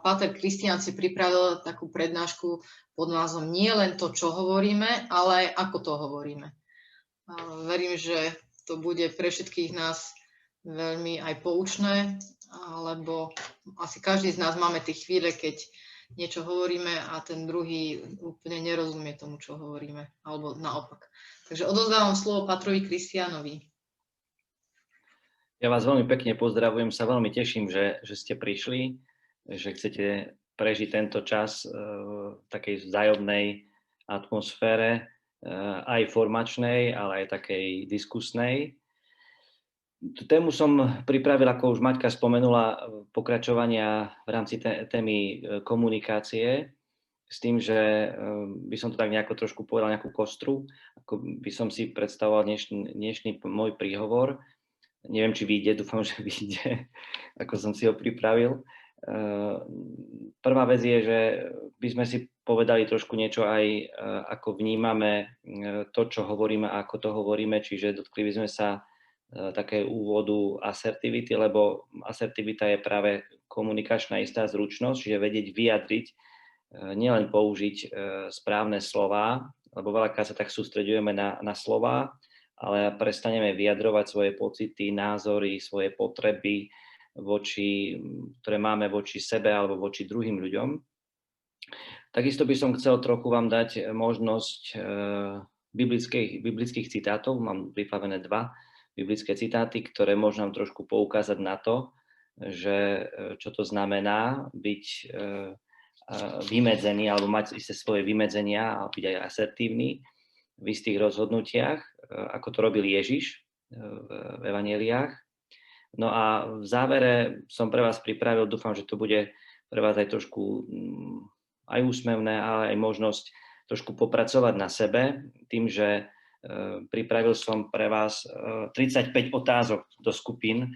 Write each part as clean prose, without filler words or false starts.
Páter Kristián si pripravil takú prednášku pod názvom Nie len to, čo hovoríme, ale aj ako to hovoríme. Verím, že to bude pre všetkých nás veľmi aj poučné, lebo asi každý z nás máme tie chvíle, keď niečo hovoríme a ten druhý úplne nerozumie tomu, čo hovoríme, alebo naopak. Takže odovzdávam slovo Pátrovi Kristiánovi. Ja vás veľmi pekne pozdravujem, sa veľmi teším, že ste prišli, že chcete prežiť tento čas v takej vzájomnej atmosfére, aj formačnej, ale aj takej diskusnej. Tú tému som pripravil, ako už Maťka spomenula, pokračovania v rámci témy komunikácie, s tým, že by som to tak nejako trošku povedal, nejakú kostru, ako by som si predstavoval dnešný môj príhovor. Neviem, či vyjde, dúfam, že vyjde, ako som si ho pripravil. Prvá vec je, že by sme si povedali trošku niečo aj, ako vnímame to, čo hovoríme a ako to hovoríme, čiže dotkli by sme sa také úvodu asertivity, lebo asertivita je práve komunikačná istá zručnosť, čiže vedieť vyjadriť, nielen použiť správne slová, lebo veľakrát sa tak sústreďujeme na slová, ale prestaneme vyjadrovať svoje pocity, názory, svoje potreby, ktoré máme voči sebe alebo voči druhým ľuďom. Takisto by som chcel trochu vám dať možnosť biblických citátov. Mám pripravené 2 biblické citáty, ktoré môžu nám trošku poukázať na to, že čo to znamená byť vymedzený alebo mať isté svoje vymedzenia a byť aj asertívny v istých rozhodnutiach, ako to robil Ježiš v evanjeliách. No a v závere som pre vás pripravil, dúfam, že to bude pre vás aj trošku aj úsmevné, ale aj možnosť trošku popracovať na sebe, tým, že pripravil som pre vás 35 otázok do skupín,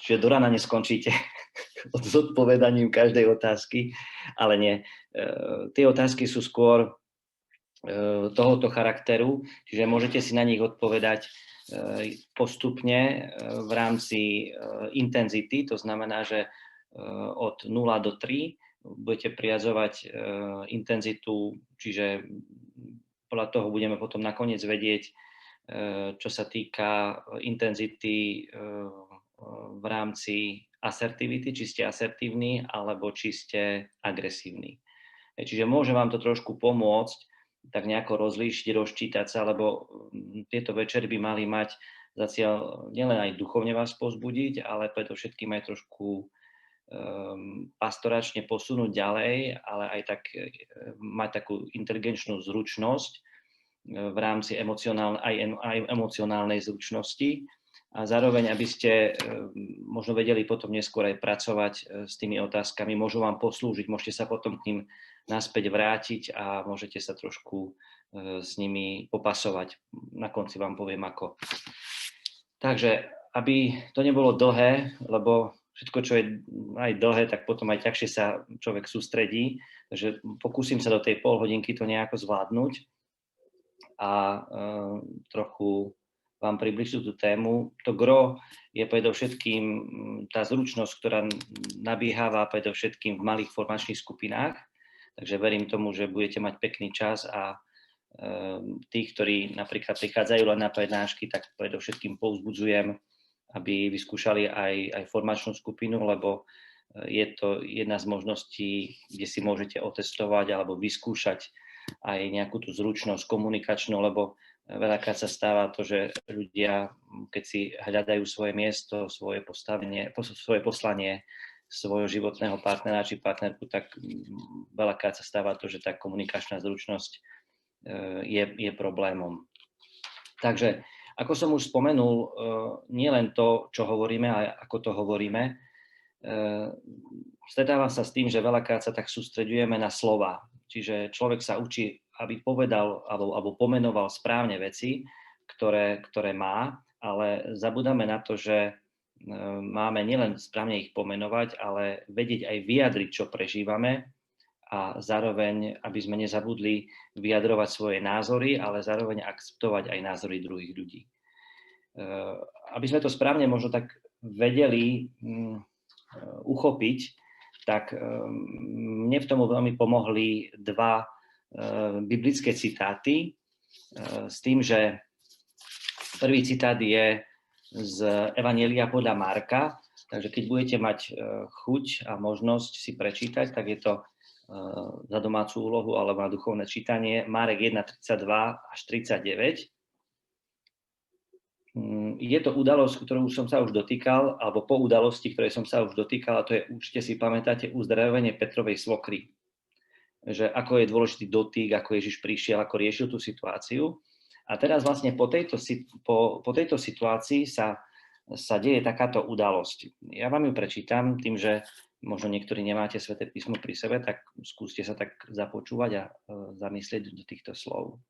čiže do rana neskončíte od zodpovedaním každej otázky, ale nie. Tie otázky sú skôr tohoto charakteru, čiže môžete si na nich odpovedať postupne v rámci intenzity, to znamená, že od 0 do 3 budete priadzovať intenzitu, čiže podľa toho budeme potom nakoniec vedieť, čo sa týka intenzity v rámci asertivity, či ste asertívni alebo či ste agresívni. Čiže môže vám to trošku pomôcť tak nejako rozlíšiť, rozčítať sa, lebo tieto večery by mali mať za cieľ nielen aj duchovne vás povzbudiť, ale predovšetkým aj trošku pastoračne posunúť ďalej, ale aj tak mať takú inteligenčnú zručnosť v rámci aj emocionálnej zručnosti a zároveň, aby ste možno vedeli potom neskôr aj pracovať s tými otázkami, môžu vám poslúžiť, môžete sa potom k ním naspäť vrátiť a môžete sa trošku s nimi popasovať. Na konci vám poviem ako. Takže, aby to nebolo dlhé, lebo všetko, čo je aj dlhé, tak potom aj ťažšie sa človek sústredí. Takže pokúsim sa do tej polhodinky to nejako zvládnuť a trochu vám približiť tú tému. To gro je predovšetkým tá zručnosť, ktorá nabieháva predovšetkým v malých formačných skupinách. Takže verím tomu, že budete mať pekný čas a tých, ktorí napríklad prichádzajú len na prednášky, tak predovšetkým povzbudzujem, aby vyskúšali aj formačnú skupinu, lebo je to jedna z možností, kde si môžete otestovať alebo vyskúšať aj nejakú tú zručnosť komunikačnú, lebo veľakrát sa stáva to, že ľudia, keď si hľadajú svoje miesto, svoje postavenie, svoje poslanie, svojho životného partnera či partnerku, tak veľakrát sa stáva to, že tá komunikačná zručnosť je problémom. Takže, ako som už spomenul, nie len to, čo hovoríme, ale ako to hovoríme. Stretávam sa s tým, že veľakrát sa tak sústreďujeme na slova. Čiže človek sa učí, aby povedal alebo pomenoval správne veci, ktoré má, ale zabudáme na to, že máme nielen správne ich pomenovať, ale vedieť aj vyjadriť, čo prežívame a zároveň, aby sme nezabudli vyjadrovať svoje názory, ale zároveň akceptovať aj názory druhých ľudí. aby sme to správne možno tak vedeli uchopiť, tak mne v tomu veľmi pomohli dva biblické citáty s tým, že prvý citát je z Evanjelia podľa Marka, takže keď budete mať chuť a možnosť si prečítať, tak je to za domácu úlohu alebo na duchovné čítanie Marek 1:32 až 39. Je to udalosť, ktorú som sa už dotýkal, alebo po udalosti, ktorej som sa už dotýkal, a to je, určite si pamätáte, uzdravenie Petrovej svokry. Že ako je dôležitý dotyk, ako Ježiš prišiel, ako riešil tú situáciu. A teraz vlastne po tejto situácii sa deje takáto udalosť. Ja vám ju prečítam tým, že možno niektorí nemáte Sväté písmo pri sebe, tak skúste sa tak započúvať a zamyslieť do týchto slov.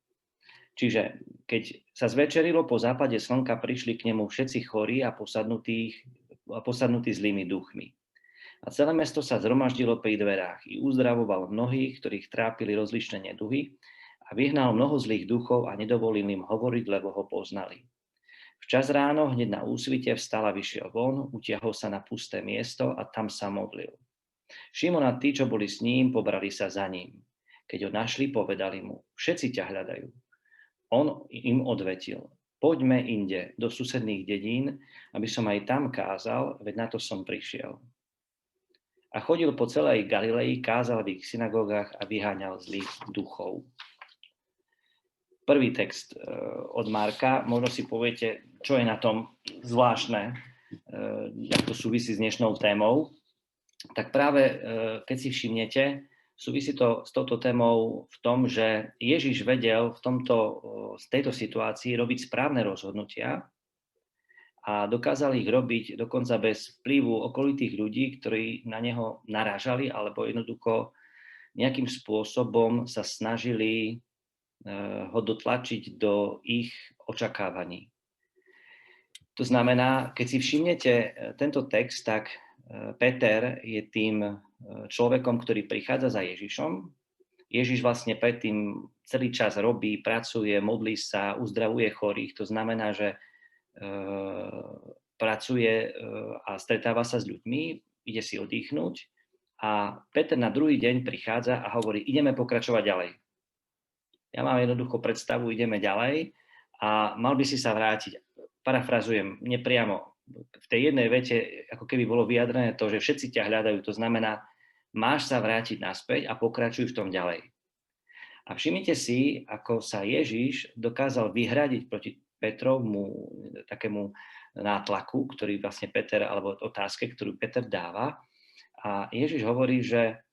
Čiže keď sa zvečerilo po západe slnka, prišli k nemu všetci chorí a posadnutí zlými duchmi. A celé mesto sa zhromaždilo pri dverách i uzdravoval mnohých, ktorých trápili rozličné neduhy, a vyhnal mnoho zlých duchov a nedovolil im hovoriť, lebo ho poznali. Včas ráno, hneď na úsvite, vstal a vyšiel von, utiahol sa na pusté miesto a tam sa modlil. Šimon a tí, čo boli s ním, pobrali sa za ním. Keď ho našli, povedali mu: všetci ťa hľadajú. On im odvetil: poďme inde, do susedných dedín, aby som aj tam kázal, veď na to som prišiel. A chodil po celej Galilei, kázal v ich synagógach a vyháňal zlých duchov. Prvý text od Marka, možno si poviete, čo je na tom zvláštne, jak to súvisí s dnešnou témou. Tak práve, keď si všimnete, súvisí to s touto témou v tom, že Ježiš vedel z tejto situácii robiť správne rozhodnutia a dokázal ich robiť dokonca bez vplyvu okolitých ľudí, ktorí na neho narážali alebo jednoducho nejakým spôsobom sa snažili ho dotlačiť do ich očakávaní. To znamená, keď si všimnete tento text, tak Peter je tým človekom, ktorý prichádza za Ježišom. Ježiš vlastne predtým celý čas robí, pracuje, modlí sa, uzdravuje chorých. To znamená, že pracuje a stretáva sa s ľuďmi, ide si oddychnúť. A Peter na druhý deň prichádza a hovorí: ideme pokračovať ďalej. Ja mám jednoducho predstavu, ideme ďalej a mal by si sa vrátiť. Parafrazujem nepriamo. V tej jednej vete ako keby bolo vyjadrené to, že všetci ťa hľadajú. To znamená, máš sa vrátiť naspäť a pokračuj v tom ďalej. A všimnite si, ako sa Ježiš dokázal vyhradiť proti Petrovmu takému nátlaku, ktorý vlastne Peter, alebo otázke, ktorú Peter dáva. A Ježiš hovorí, že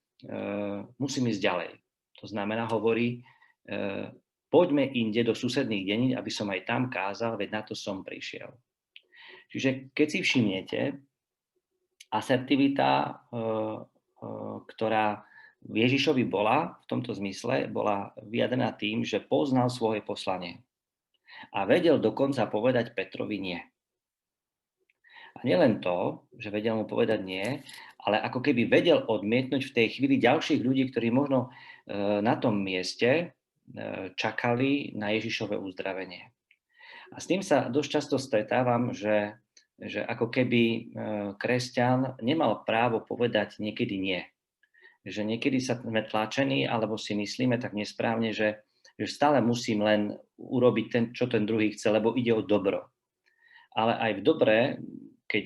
musím ísť ďalej. To znamená, hovorí: poďme inde do susedných denín, aby som aj tam kázal, veď na to som prišiel. Čiže keď si všimnete, asertivita, ktorá v Ježišovi bola v tomto zmysle, bola vyjadrená tým, že poznal svoje poslanie a vedel dokonca povedať Petrovi nie. A nielen to, že vedel mu povedať nie, ale ako keby vedel odmietnúť v tej chvíli ďalších ľudí, ktorí možno na tom mieste čakali na Ježišové uzdravenie. A s tým sa dosť často stretávam, že ako keby kresťan nemal právo povedať niekedy nie. Že niekedy sa sme tlačení, alebo si myslíme tak nesprávne, že stále musím len urobiť čo ten druhý chce, lebo ide o dobro. Ale aj v dobre, keď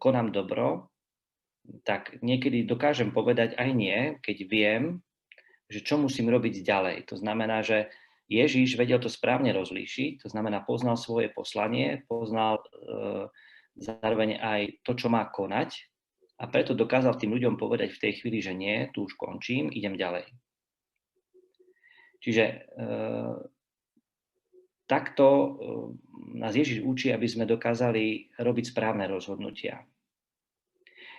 konám dobro, tak niekedy dokážem povedať aj nie, keď viem, že čo musím robiť ďalej. To znamená, že Ježiš vedel to správne rozlíšiť, to znamená, poznal svoje poslanie, poznal zároveň aj to, čo má konať, a preto dokázal tým ľuďom povedať v tej chvíli, že nie, tu už končím, idem ďalej. Čiže takto nás Ježiš učí, aby sme dokázali robiť správne rozhodnutia.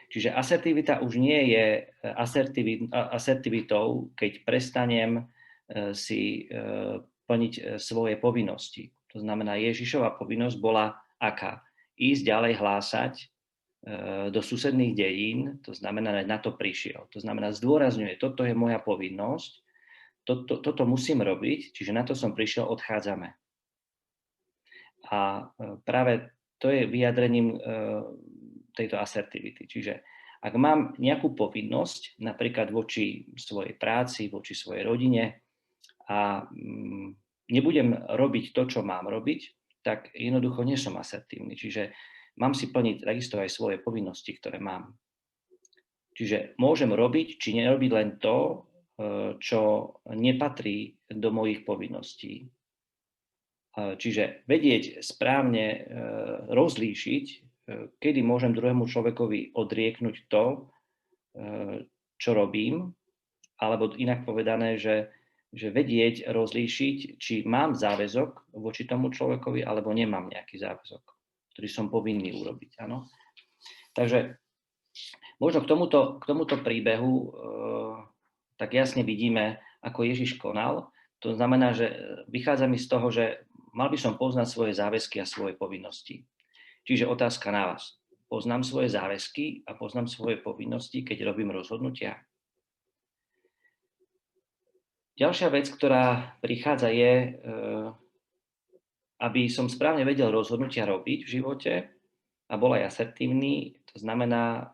Čiže asertivita už nie je asertivitou, keď prestanem si plniť svoje povinnosti. To znamená, Ježišova povinnosť bola aká? Ísť ďalej hlásať do susedných dejín, to znamená, na to prišiel. To znamená, zdôrazňuje, toto je moja povinnosť, toto musím robiť, čiže na to som prišiel, odchádzame. A práve to je vyjadrením tejto asertivity. Čiže ak mám nejakú povinnosť, napríklad voči svojej práci, voči svojej rodine a nebudem robiť to, čo mám robiť, tak jednoducho nie som asertívny. Čiže mám si plniť takisto aj svoje povinnosti, ktoré mám. Čiže môžem robiť, či nerobiť len to, čo nepatrí do mojich povinností. Čiže vedieť správne rozlíšiť, kedy môžem druhému človekovi odrieknúť to, čo robím, alebo inak povedané, že vedieť rozlíšiť, či mám záväzok voči tomu človekovi, alebo nemám nejaký záväzok, ktorý som povinný urobiť. Áno? Takže možno k tomuto príbehu tak jasne vidíme, ako Ježiš konal. To znamená, že vychádza mi z toho, že mal by som poznať svoje záväzky a svoje povinnosti. Čiže otázka na vás. Poznám svoje záväzky a poznám svoje povinnosti, keď robím rozhodnutia? Ďalšia vec, ktorá prichádza, je, aby som správne vedel rozhodnutia robiť v živote a bol aj asertívny. To znamená,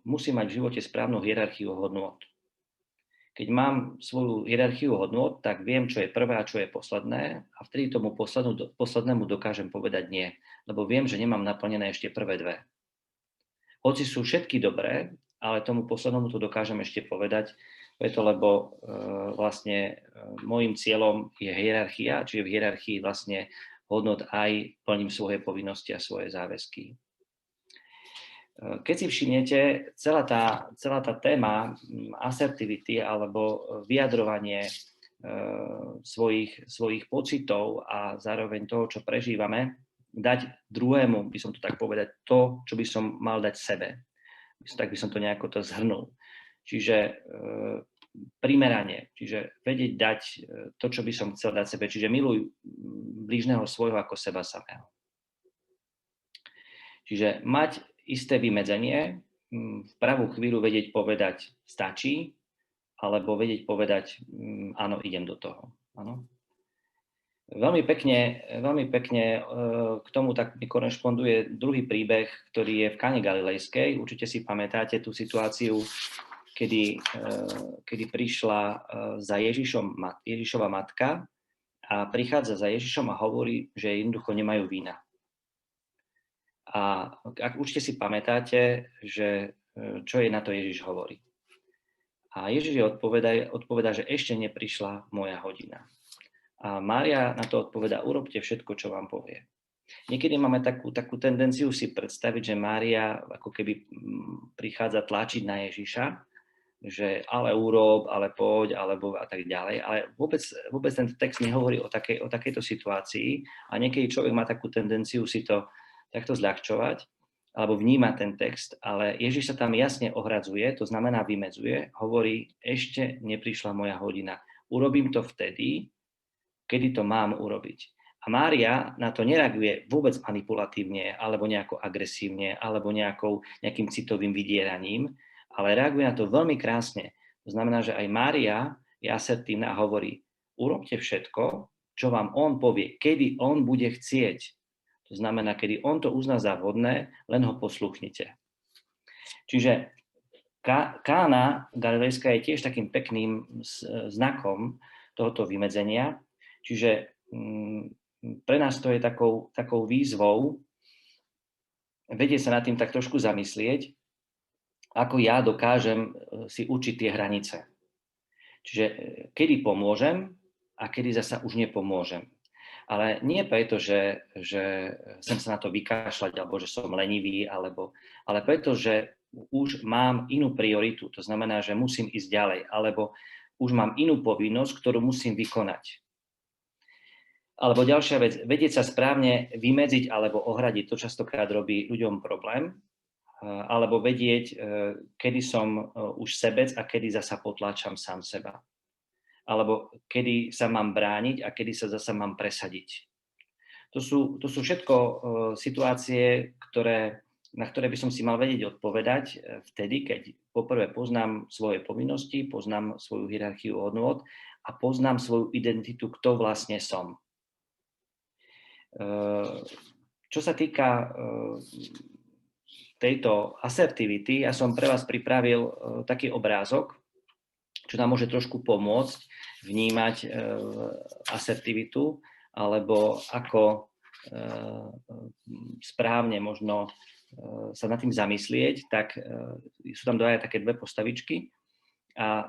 musím mať v živote správnu hierarchiu hodnôt. Keď mám svoju hierarchiu hodnôt, tak viem, čo je prvé a čo je posledné a vtedy tomu poslednému dokážem povedať nie, lebo viem, že nemám naplnené ešte prvé dve. Hoci sú všetky dobré, ale tomu poslednému to dokážem ešte povedať, preto lebo vlastne môjim cieľom je hierarchia, čiže v hierarchii vlastne hodnôt aj plním svoje povinnosti a svoje záväzky. Keď si všimnete, celá tá téma asertivity alebo vyjadrovanie svojich pocitov a zároveň toho, čo prežívame, dať druhému, by som to tak povedať, to, čo by som mal dať sebe. Tak by som to nejako to zhrnul. Čiže primeranie, čiže vedieť dať to, čo by som chcel dať sebe. Čiže miluj blížneho svojho ako seba samého. Čiže mať isté vymedzenie, v pravú chvíľu vedieť povedať stačí, alebo vedieť povedať áno, idem do toho. Áno. Veľmi pekne k tomu tak mi korešponduje druhý príbeh, ktorý je v Káne Galilejskej. Určite si pamätáte tú situáciu, kedy prišla za Ježišova matka a prichádza za Ježišom a hovorí, že jednoducho nemajú vína. A ak určite si pamätáte, že čo je na to Ježiš hovorí. A Ježiš odpovedá, že ešte neprišla moja hodina. A Mária na to odpovedá, urobte všetko, čo vám povie. Niekedy máme takú tendenciu si predstaviť, že Mária ako keby prichádza tlačiť na Ježiša, že ale urob, ale poď, alebo a tak ďalej. Ale vôbec ten text nehovorí o takejto situácii a niekedy človek má takú tendenciu si to takto zľahčovať, alebo vníma ten text, ale Ježiš sa tam jasne ohradzuje, to znamená vymedzuje, hovorí, ešte neprišla moja hodina. Urobím to vtedy, kedy to mám urobiť. A Mária na to nereaguje vôbec manipulatívne, alebo nejako agresívne, alebo nejakým citovým vydieraním, ale reaguje na to veľmi krásne. To znamená, že aj Mária je asertívna a hovorí, urobte všetko, čo vám on povie, kedy on bude chcieť. To znamená, kedy on to uzná za vhodné, len ho posluchnite. Čiže Kána Galilejská je tiež takým pekným znakom tohoto vymedzenia. Čiže pre nás to je takou výzvou vedieť sa nad tým tak trošku zamyslieť, ako ja dokážem si učiť tie hranice. Čiže kedy pomôžem a kedy zasa už nepomôžem. Ale nie preto, že chcem sa na to vykašľať, alebo že som lenivý, ale preto, že už mám inú prioritu. To znamená, že musím ísť ďalej, alebo už mám inú povinnosť, ktorú musím vykonať. Alebo ďalšia vec, vedieť sa správne vymedziť alebo ohradiť, to častokrát robí ľuďom problém, alebo vedieť, kedy som už sebec a kedy zasa potláčam sám seba. Alebo kedy sa mám brániť a kedy sa zasa mám presadiť. To sú všetko situácie, na ktoré by som si mal vedieť odpovedať vtedy, keď poprvé poznám svoje povinnosti, poznám svoju hierarchiu hodnôt a poznám svoju identitu, kto vlastne som. Čo sa týka tejto asertivity, ja som pre vás pripravil taký obrázok, čo nám môže trošku pomôcť vnímať asertivitu, alebo ako správne možno sa nad tým zamyslieť, tak sú tam také dve postavičky a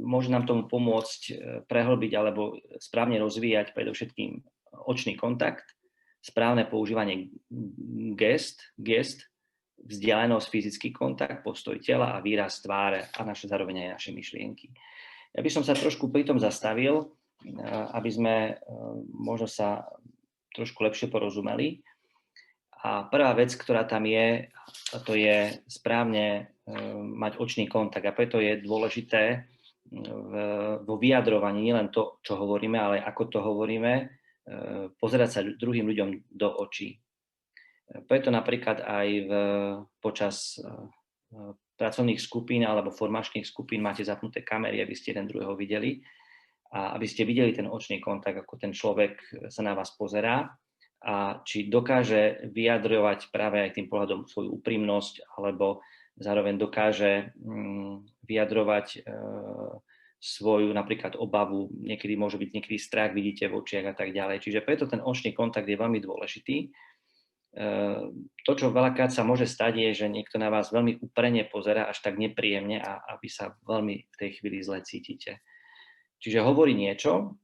môže nám tomu pomôcť prehlbiť alebo správne rozvíjať predovšetkým očný kontakt, správne používanie gest, vzdialenosť, fyzický kontakt, postoj tela a výraz tváre a zároveň aj naše myšlienky. Ja by som sa trošku pri tom zastavil, aby sme možno sa trošku lepšie porozumeli. A prvá vec, ktorá tam je, to je správne mať očný kontakt. A preto je dôležité vo vyjadrovaní nielen to, čo hovoríme, ale ako to hovoríme, pozerať sa druhým ľuďom do očí. Preto napríklad aj počas pracovných skupín alebo formačných skupín máte zapnuté kamery, aby ste jeden druhého videli a aby ste videli ten očný kontakt, ako ten človek sa na vás pozerá a či dokáže vyjadrovať práve aj tým pohľadom svoju úprimnosť, alebo zároveň dokáže vyjadrovať svoju napríklad obavu, niekedy môže byť niekedy strach, vidíte v očiach a tak ďalej. Čiže preto ten očný kontakt je veľmi dôležitý. To, čo veľakrát sa môže stať, je, že niekto na vás veľmi úprene pozerá, až tak nepríjemne a vy sa veľmi v tej chvíli zle cítite. Čiže hovorí niečo,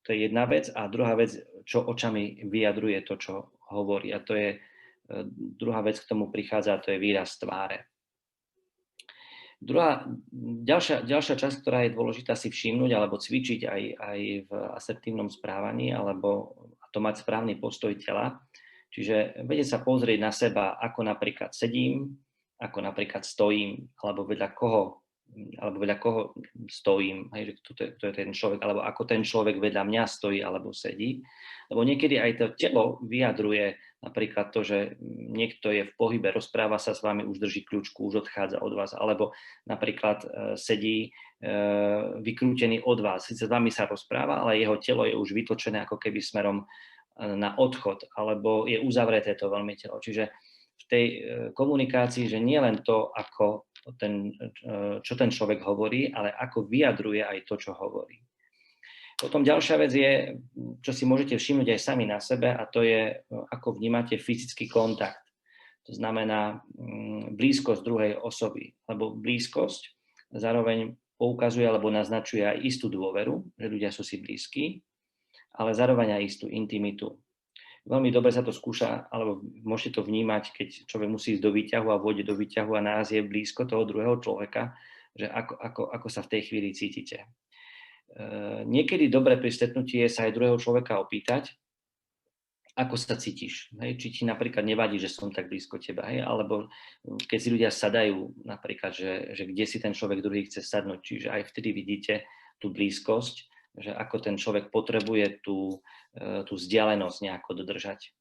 to je jedna vec, a druhá vec, čo očami vyjadruje to, čo hovorí. A to je druhá vec, k tomu prichádza, to je výraz tváre. Ďalšia časť, ktorá je dôležitá si všimnúť alebo cvičiť aj v asertívnom správaní, alebo to mať správny postoj tela. Čiže vedieť sa pozrieť na seba, ako napríklad sedím, ako napríklad stojím, alebo vedľa koho stojím, hej, že to je ten človek, alebo ako ten človek vedľa mňa stojí alebo sedí. Lebo niekedy aj to telo vyjadruje napríklad to, že niekto je v pohybe, rozpráva sa s vami, už drží kľúčku, už odchádza od vás, alebo napríklad sedí vykrútený od vás. Sice s vami sa rozpráva, ale jeho telo je už vytočené ako keby smerom na odchod, alebo je uzavreté to veľmi telo. Čiže v tej komunikácii, že nie len to, čo ten človek hovorí, ale ako vyjadruje aj to, čo hovorí. Potom ďalšia vec je, čo si môžete všimnúť aj sami na sebe, a to je, ako vnímate fyzický kontakt. To znamená blízkosť druhej osoby, lebo blízkosť zároveň poukazuje alebo naznačuje aj istú dôveru, že ľudia sú si blízki, ale zároveň aj istú intimitu. Veľmi dobre sa to skúša, alebo môžete to vnímať, keď človek musí ísť do výťahu a vôjde do výťahu a naraz je blízko toho druhého človeka, že ako sa v tej chvíli cítite. Niekedy dobre pri stretnutí je sa aj druhého človeka opýtať, ako sa cítiš. Hej? Či ti napríklad nevadí, že som tak blízko teba. Hej? Alebo keď si ľudia sadajú, napríklad, že kde si ten človek druhý chce sadnúť. Čiže aj vtedy vidíte tú blízkosť, že ako ten človek potrebuje tú vzdialenosť nejako dodržať.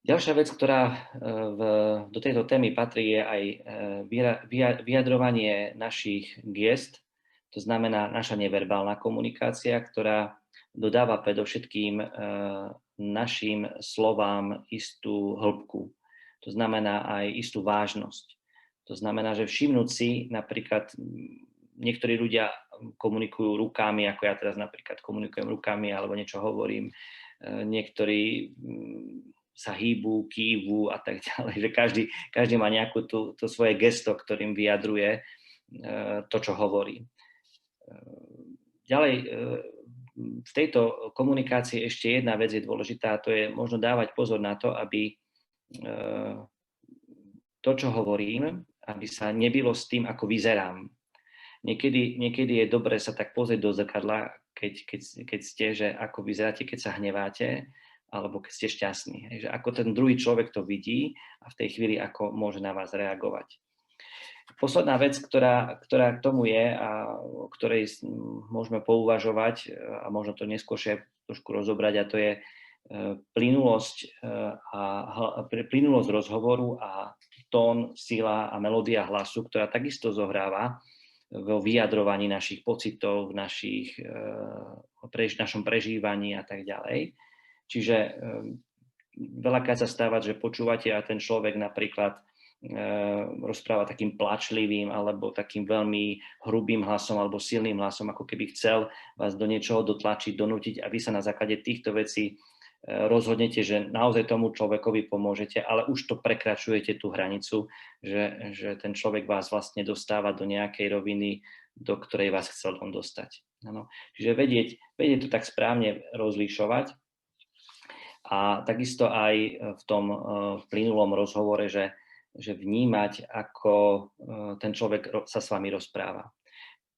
Ďalšia vec, ktorá do tejto témy patrí, je aj vyjadrovanie našich gest, to znamená naša neverbálna komunikácia, ktorá dodáva predovšetkým našim slovám istú hĺbku. To znamená aj istú vážnosť. To znamená, že všimnúť si napríklad, niektorí ľudia komunikujú rukami, ako ja teraz napríklad komunikujem rukami alebo niečo hovorím. Niektorí sa hýbu, kývu a tak ďalej. Že každý má nejakú to svoje gesto, ktorým vyjadruje to, čo hovorí. Ďalej, v tejto komunikácii ešte jedna vec je dôležitá, to je možno dávať pozor na to, aby to, čo hovorím, aby sa nebilo s tým, ako vyzerám. Niekedy je dobré sa tak pozrieť do zrkadla, keď ste, že ako vyzeráte, keď sa hneváte, alebo keď ste šťastní. Že ako ten druhý človek to vidí a v tej chvíli ako môže na vás reagovať. Posledná vec, ktorá k tomu je a o ktorej môžeme pouvažovať a možno to neskôršie trošku rozobrať, a to je plynulosť rozhovoru a tón, sila a melódia hlasu, ktorá takisto zohráva vo vyjadrovaní našich pocitov, v našom prežívaní a tak ďalej. Čiže veľakrát sa stáva, že počúvate a ten človek napríklad rozpráva takým plačlivým alebo takým veľmi hrubým hlasom alebo silným hlasom, ako keby chcel vás do niečoho dotlačiť, donútiť a vy sa na základe týchto vecí rozhodnete, že naozaj tomu človekovi pomôžete, ale už to prekračujete tú hranicu, že ten človek vás vlastne dostáva do nejakej roviny, do ktorej vás chcel on dostať. Ano. Čiže vedieť to tak správne rozlišovať. A takisto aj v tom plynulom rozhovore, že vnímať, ako ten človek sa s vami rozpráva.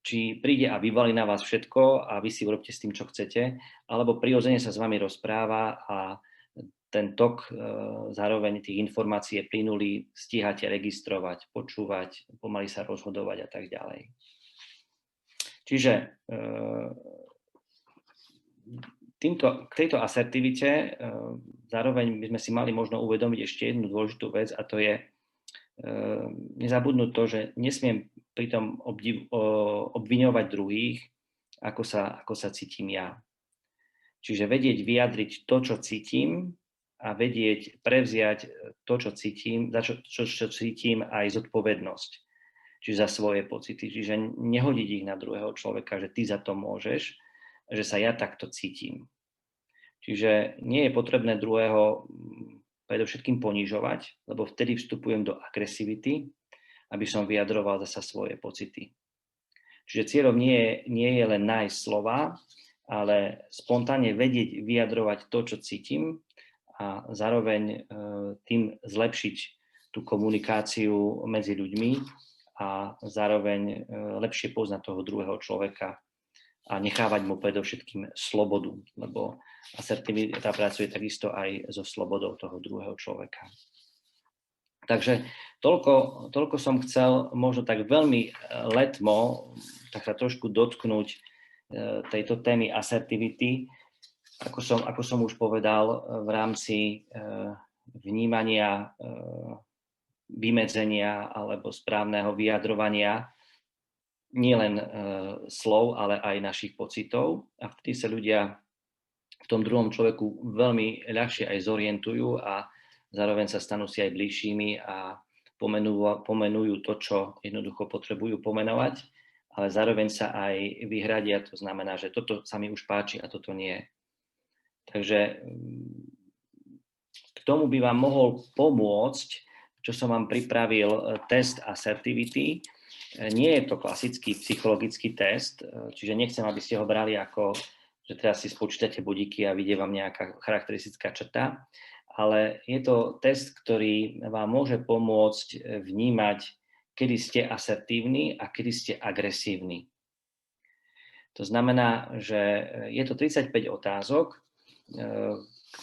Či príde a vyvalí na vás všetko a vy si urobte s tým, čo chcete, alebo prirodzene sa s vami rozpráva a ten tok zároveň tých informácií je plynulý, stíhate registrovať, počúvať, pomaly sa rozhodovať a tak ďalej. Čiže k tejto asertivite zároveň by sme si mali možno uvedomiť ešte jednu dôležitú vec a to je nezabudnúť to, že nesmiem pritom obviňovať druhých, ako sa cítim ja. Čiže vedieť vyjadriť to, čo cítim a vedieť prevziať to, čo cítim, čo cítim aj zodpovednosť. Čiže za svoje pocity. Čiže nehodiť ich na druhého človeka, že ty za to môžeš, že sa ja takto cítim. Čiže nie je potrebné druhého predovšetkým ponižovať, lebo vtedy vstupujem do agresivity, aby som vyjadroval zasa svoje pocity. Čiže cieľom nie je len nájsť slova, ale spontánne vedieť vyjadrovať to, čo cítim a zároveň tým zlepšiť tú komunikáciu medzi ľuďmi a zároveň lepšie poznať toho druhého človeka a nechávať mu predovšetkým slobodu, lebo asertivita pracuje takisto aj so slobodou toho druhého človeka. Takže toľko som chcel možno tak veľmi letmo tak sa trošku dotknúť tejto témy asertivity, ako som už povedal, v rámci vnímania, vymedzenia alebo správneho vyjadrovania nielen slov, ale aj našich pocitov. A vtedy sa ľudia v tom druhom človeku veľmi ľahšie aj zorientujú a zároveň sa stanú si aj bližšími a pomenujú to, čo jednoducho potrebujú pomenovať, ale zároveň sa aj vyhradia, to znamená, že toto sa mi už páči a toto nie. Takže k tomu by vám mohol pomôcť, čo som vám pripravil, test asertivity. Nie je to klasický psychologický test, čiže nechcem, aby ste ho brali ako, že teraz si spočítate bodíky a vyjde vám nejaká charakteristická črta, ale je to test, ktorý vám môže pomôcť vnímať, kedy ste asertívni a kedy ste agresívni. To znamená, že je to 35 otázok,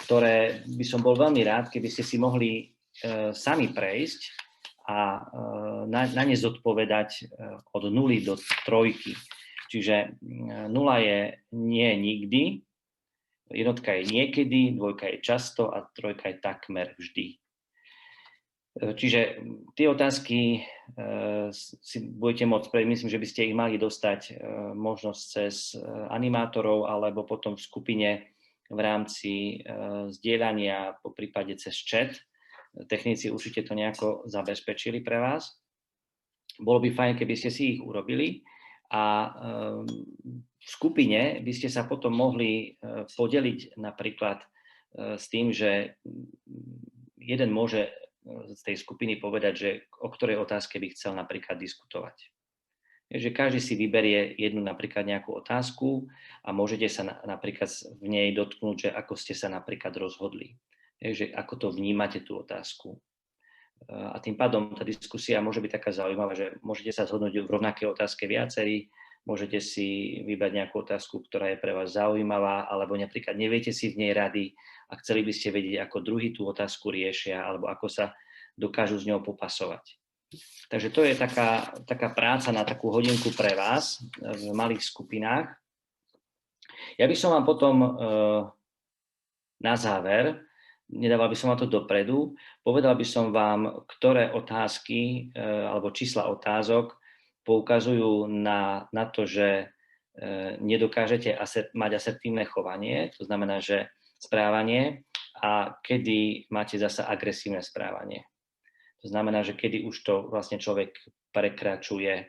ktoré by som bol veľmi rád, keby ste si mohli sami prejsť a na ne zodpovedať od 0 do 3. Čiže 0 je nie nikdy, jednotka je niekedy, 2 je často a 3 je takmer vždy. Čiže tie otázky si budete môcť prejsť, myslím, že by ste ich mali dostať možnosť cez animátorov alebo potom v skupine v rámci zdieľania, po prípade cez chat. Technici určite to nejako zabezpečili pre vás. Bolo by fajn, keby ste si ich urobili a v skupine by ste sa potom mohli podeliť napríklad s tým, že jeden môže z tej skupiny povedať, že o ktorej otázke by chcel napríklad diskutovať. Takže každý si vyberie jednu napríklad nejakú otázku a môžete sa napríklad v nej dotknúť, že ako ste sa napríklad rozhodli. Takže ako to vnímate tú otázku. A tým pádom tá diskusia môže byť taká zaujímavá, že môžete sa zhodnúť v rovnakej otázke viacerí, môžete si vybrať nejakú otázku, ktorá je pre vás zaujímavá, alebo napríklad neviete si v nej rady a chceli by ste vedieť, ako druhý tú otázku riešia, alebo ako sa dokážu s ňou popasovať. Takže to je taká práca na takú hodinku pre vás v malých skupinách. Ja by som vám potom na záver, nedával by som vám to dopredu, povedal by som vám, ktoré otázky alebo čísla otázok poukazujú na to, že nedokážete mať asertívne chovanie. To znamená, že správanie a kedy máte zasa agresívne správanie. To znamená, že kedy už to vlastne človek prekračuje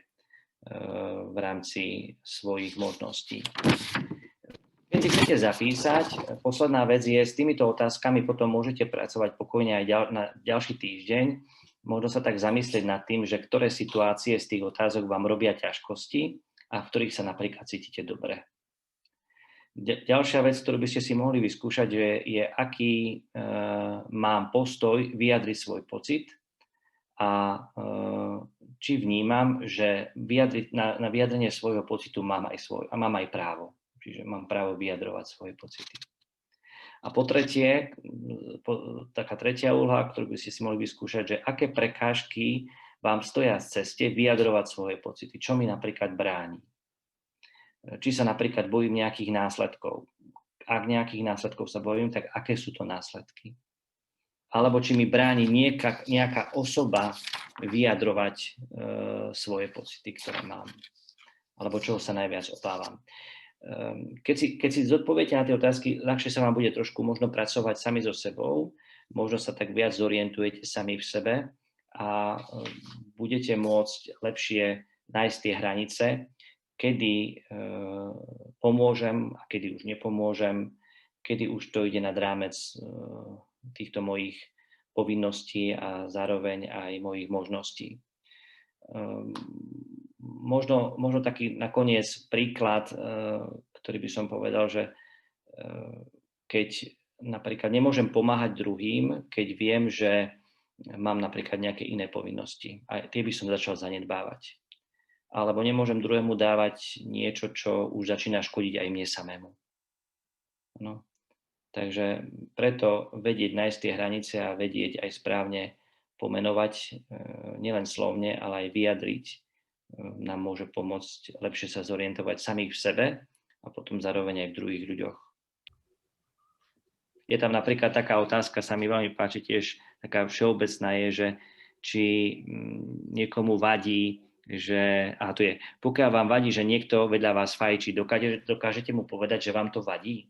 v rámci svojich možností. Keď si chcete zapísať, posledná vec je, s týmito otázkami potom môžete pracovať pokojne aj na ďalší týždeň. Možno sa tak zamyslieť nad tým, že ktoré situácie z tých otázok vám robia ťažkosti a v ktorých sa napríklad cítite dobre. Ďalšia vec, ktorú by ste si mohli vyskúšať, je aký mám postoj vyjadriť svoj pocit a či vnímam, že na vyjadrenie svojho pocitu mám aj právo. Čiže mám právo vyjadrovať svoje pocity. A po tretie, taká tretia úloha, ktorú by ste si mohli vyskúšať, že aké prekážky vám stoja z ceste vyjadrovať svoje pocity. Čo mi napríklad bráni. Či sa napríklad bojím nejakých následkov. Ak nejakých následkov sa bojím, tak aké sú to následky? Alebo či mi bráni nejaká osoba vyjadrovať svoje pocity, ktoré mám. Alebo čoho sa najviac obávam. Keď si zodpoviete na tie otázky, ľahšie sa vám bude trošku možno pracovať sami so sebou, možno sa tak viac zorientujete sami v sebe a budete môcť lepšie nájsť tie hranice, kedy pomôžem a kedy už nepomôžem, kedy už to ide nad rámec týchto mojich povinností a zároveň aj mojich možností. Možno taký nakoniec príklad, ktorý by som povedal, že keď napríklad nemôžem pomáhať druhým, keď viem, že mám napríklad nejaké iné povinnosti a tie by som začal zanedbávať. Alebo nemôžem druhému dávať niečo, čo už začína škodiť aj mne samému. No. Takže preto vedieť nájsť tie hranice a vedieť aj správne pomenovať, nielen slovne, ale aj vyjadriť, nám môže pomôcť lepšie sa zorientovať samých v sebe a potom zároveň aj v druhých ľuďoch. Je tam napríklad taká otázka, sa mi veľmi páči tiež, taká všeobecná je, že či niekomu vadí, že, pokiaľ vám vadí, že niekto vedľa vás fajčí, dokážete mu povedať, že vám to vadí?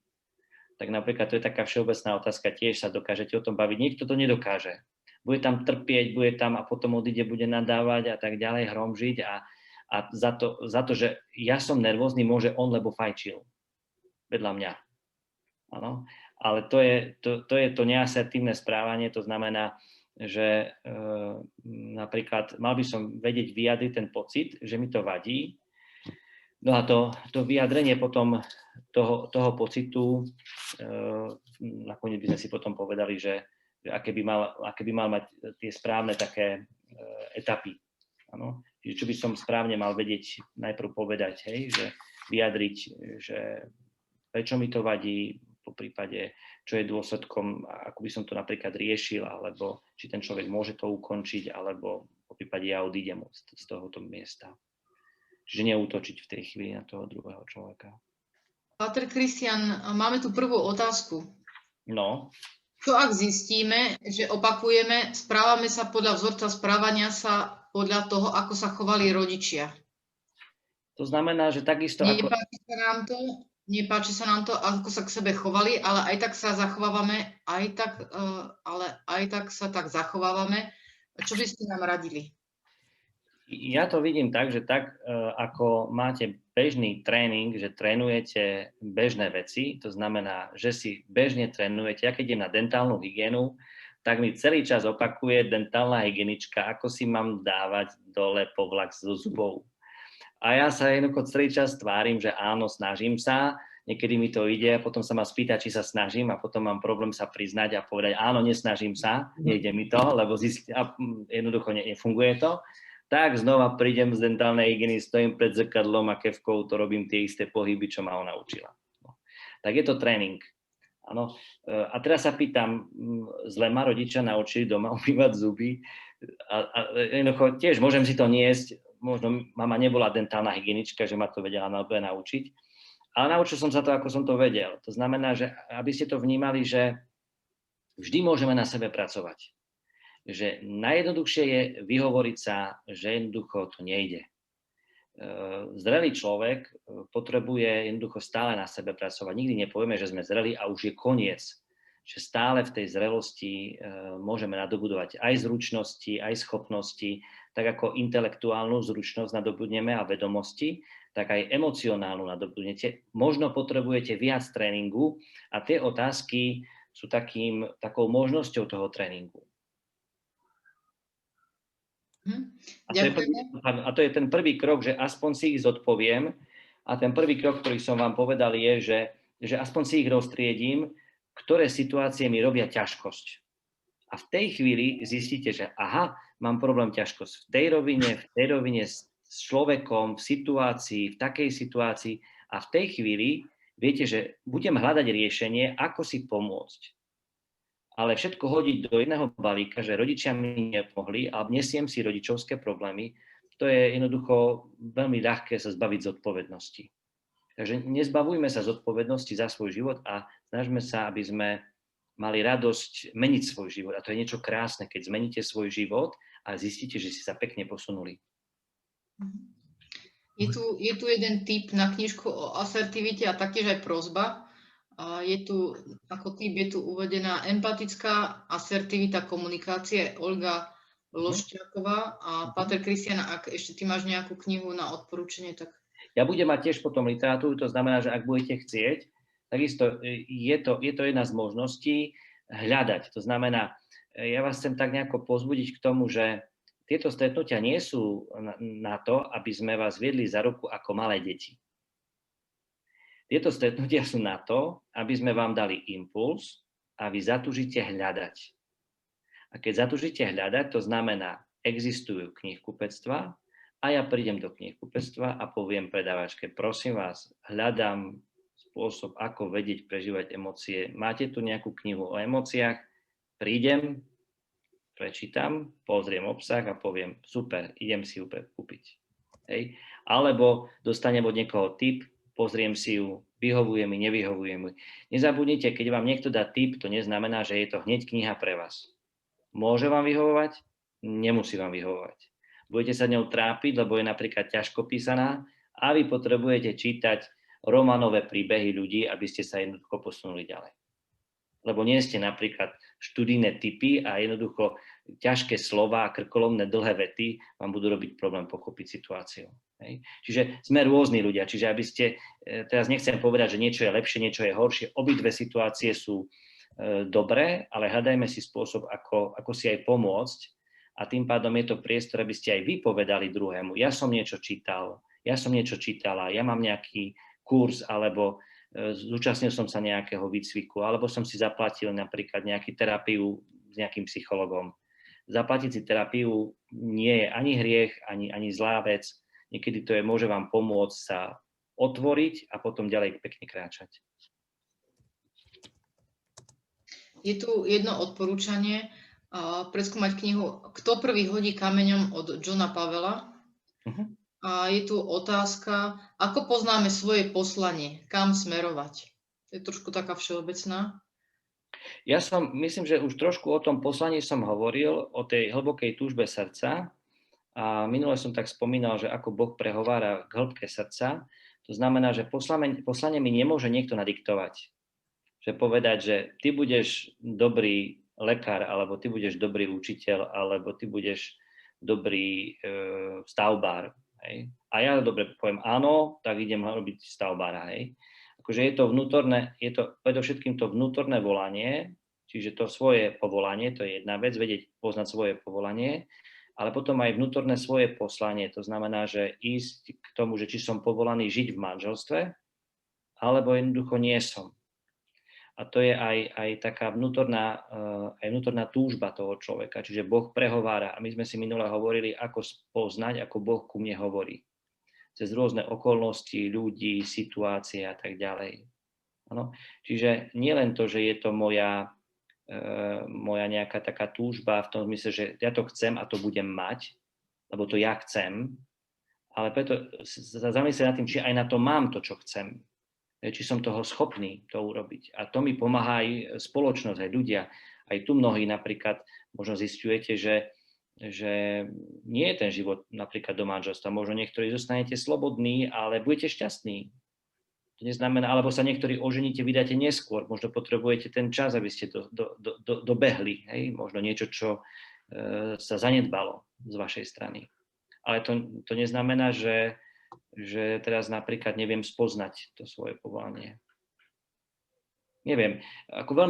Tak napríklad to je taká všeobecná otázka, tiež sa dokážete o tom baviť. Niekto to nedokáže. Bude tam trpieť, bude tam a potom odíde, bude nadávať a tak ďalej, hromžiť a za to, že ja som nervózny, môže on, lebo fajčil vedľa mňa. Áno? Ale to je to neasertívne správanie, to znamená, že napríklad mal by som vedieť vyjadriť ten pocit, že mi to vadí. No a to vyjadrenie potom toho pocitu, nakoniec by sme si potom povedali, že aké by mal mať tie správne také etapy. Ano? Čiže čo by som správne mal vedieť najprv povedať, že vyjadriť, že prečo mi to vadí, po prípade, čo je dôsledkom, ako by som to napríklad riešil, alebo či ten človek môže to ukončiť, alebo po prípade ja odídem z tohoto miesta. Čiže neútočiť v tej chvíli na toho druhého človeka. Páter Kristian, máme tu prvú otázku. No. Čo ak zistíme, že opakujeme, správame sa podľa vzorca správania sa podľa toho, ako sa chovali rodičia? To znamená, že takisto nepáči sa nám to, ako sa k sebe chovali, ale aj tak sa zachovávame, ale aj tak sa tak zachovávame. Čo by ste nám radili? Ja to vidím tak, že ako máte bežný tréning, že trénujete bežné veci, to znamená, že si bežne trénujete. Ja keď idem na dentálnu hygienu, tak mi celý čas opakuje dentálna hygienička, ako si mám dávať dole povlak zo zubov. A ja sa jednoducho celý čas tvárim, že áno, snažím sa, niekedy mi to ide, potom sa ma spýta, či sa snažím a potom mám problém sa priznať a povedať, áno, nesnažím sa, nejde mi to, lebo jednoducho nefunguje to. Tak znova prídem z dentálnej hygieny, stojím pred zrkadlom a kefkou, to robím tie isté pohyby, čo ma ona učila. No. Tak je to tréning. Ano. A teraz sa pýtam, zle ma rodičia naučili doma umývať zuby a jednoducho tiež môžem si to niesť, možno mama nebola dentálna hygienička, že ma to vedela naučiť, ale naučil som sa to, ako som to vedel. To znamená, že aby ste to vnímali, že vždy môžeme na sebe pracovať. Že najjednoduchšie je vyhovoriť sa, že jednoducho to nejde. zrelý človek potrebuje jednoducho stále na sebe pracovať. Nikdy nepovieme, že sme zreli a už je koniec. Že stále v tej zrelosti môžeme nadobudovať aj zručnosti, aj schopnosti, tak ako intelektuálnu zručnosť nadobudneme a vedomosti, tak aj emocionálnu nadobudnete. Možno potrebujete viac tréningu a tie otázky sú takou možnosťou toho tréningu. A to je ten prvý krok, že aspoň si ich zodpoviem. A ten prvý krok, ktorý som vám povedal, je, že aspoň si ich roztriedím, ktoré situácie mi robia ťažkosť. A v tej chvíli zistíte, že aha, mám problém ťažkosť v tej rovine s človekom, v situácii, v takej situácii. A v tej chvíli viete, že budem hľadať riešenie, ako si pomôcť. Ale všetko hodiť do jedného balíka, že rodičia mi nepomohli a nesiem si rodičovské problémy, to je jednoducho veľmi ľahké sa zbaviť zodpovednosti. Takže nezbavujme sa zodpovednosti za svoj život a snažme sa, aby sme mali radosť meniť svoj život. A to je niečo krásne, keď zmeníte svoj život a zistíte, že si sa pekne posunuli. Je tu jeden tip na knižku o asertivite a taktiež aj prosba. Je tu, ako typ je tu uvedená empatická asertivita komunikácie, Olga Lošťáková a Páter Kristián, ak ešte ty máš nejakú knihu na odporúčanie, tak... Ja budem mať tiež potom literatúru, to znamená, že ak budete chcieť, takisto je to jedna z možností hľadať. To znamená, ja vás chcem tak nejako pozbudiť k tomu, že tieto stretnutia nie sú na to, aby sme vás viedli za ruku ako malé deti. Tieto stretnutia sú na to, aby sme vám dali impuls a vy zatúžite hľadať. A keď zatúžite hľadať, to znamená, existujú knihkupectvá a ja prídem do knihkupectva a poviem predávačke, prosím vás, hľadám spôsob, ako vedieť prežívať emócie. Máte tu nejakú knihu o emóciách? Prídem, prečítam, pozriem obsah a poviem, super, idem si ju kúpiť. Hej. Alebo dostanem od niekoho tip, pozriem si ju, vyhovuje mi, nevyhovuje mi. Nezabudnite, keď vám niekto dá tip, to neznamená, že je to hneď kniha pre vás. Môže vám vyhovovať? Nemusí vám vyhovovať. Budete sa ňou trápiť, lebo je napríklad ťažko písaná a vy potrebujete čítať románové príbehy ľudí, aby ste sa jednoducho posunuli ďalej. Lebo nie ste napríklad študijné typy a jednoducho ťažké slova a krkolomné dlhé vety vám budú robiť problém pochopiť situáciu. Hej. Čiže sme rôzni ľudia, čiže aby ste, teraz nechcem povedať, že niečo je lepšie, niečo je horšie, obidve situácie sú dobré, ale hľadajme si spôsob, ako si aj pomôcť a tým pádom je to priestor, aby ste aj vy povedali druhému, ja som niečo čítal, ja som niečo čítala, ja mám nejaký kurz alebo zúčastnil som sa nejakého výcviku, alebo som si zaplatil napríklad nejakú terapiu s nejakým psychologom. Zaplatiť si terapiu nie je ani hriech, ani zlá vec. Niekedy to môže vám pomôcť sa otvoriť a potom ďalej pekne kráčať. Je tu jedno odporúčanie, preskúmať knihu Kto prvý hodí kameňom od Johna Pavela. A je tu otázka, ako poznáme svoje poslanie, kam smerovať. To je trošku taká všeobecná. Ja myslím, že už trošku o tom poslaní som hovoril, o tej hlbokej túžbe srdca. A minule som tak spomínal, že ako Boh prehovára k hĺbke srdca. To znamená, že poslanie mi nemôže niekto nadiktovať. Že povedať, že ty budeš dobrý lekár, alebo ty budeš dobrý učiteľ, alebo ty budeš dobrý stavbár. Hej. A ja dobre poviem áno, tak idem robiť stavbára. Hej. Akože je to predovšetkým to vnútorné volanie, čiže to svoje povolanie, to je jedna vec, vedieť poznať svoje povolanie, ale potom aj vnútorné svoje poslanie. To znamená, že ísť k tomu, že či som povolaný žiť v manželstve, alebo jednoducho nie som. A to je aj taká vnútorná túžba toho človeka. Čiže Boh prehovára. A my sme si minule hovorili, ako spoznať, ako Boh ku mne hovorí. Cez rôzne okolnosti, ľudí, situácie a tak ďalej. Ano? Čiže nie len to, že je to moja nejaká taká túžba v tom zmysle, že ja to chcem a to budem mať, lebo to ja chcem, ale preto sa zamyslieť nad tým, či aj na to mám to, čo chcem. Či som toho schopný to urobiť. A to mi pomáha aj spoločnosť, aj ľudia. Aj tu mnohí napríklad možno zisťujete, že že nie je ten život napríklad do manželstva. Možno niektorí zostanete slobodní, ale budete šťastní. To neznamená, alebo sa niektorí oženíte, vydáte neskôr. Možno potrebujete ten čas, aby ste dobehli. Hej? Možno niečo, čo sa zanedbalo z vašej strany. Ale to neznamená, že teraz napríklad neviem spoznať to svoje povolanie. Neviem.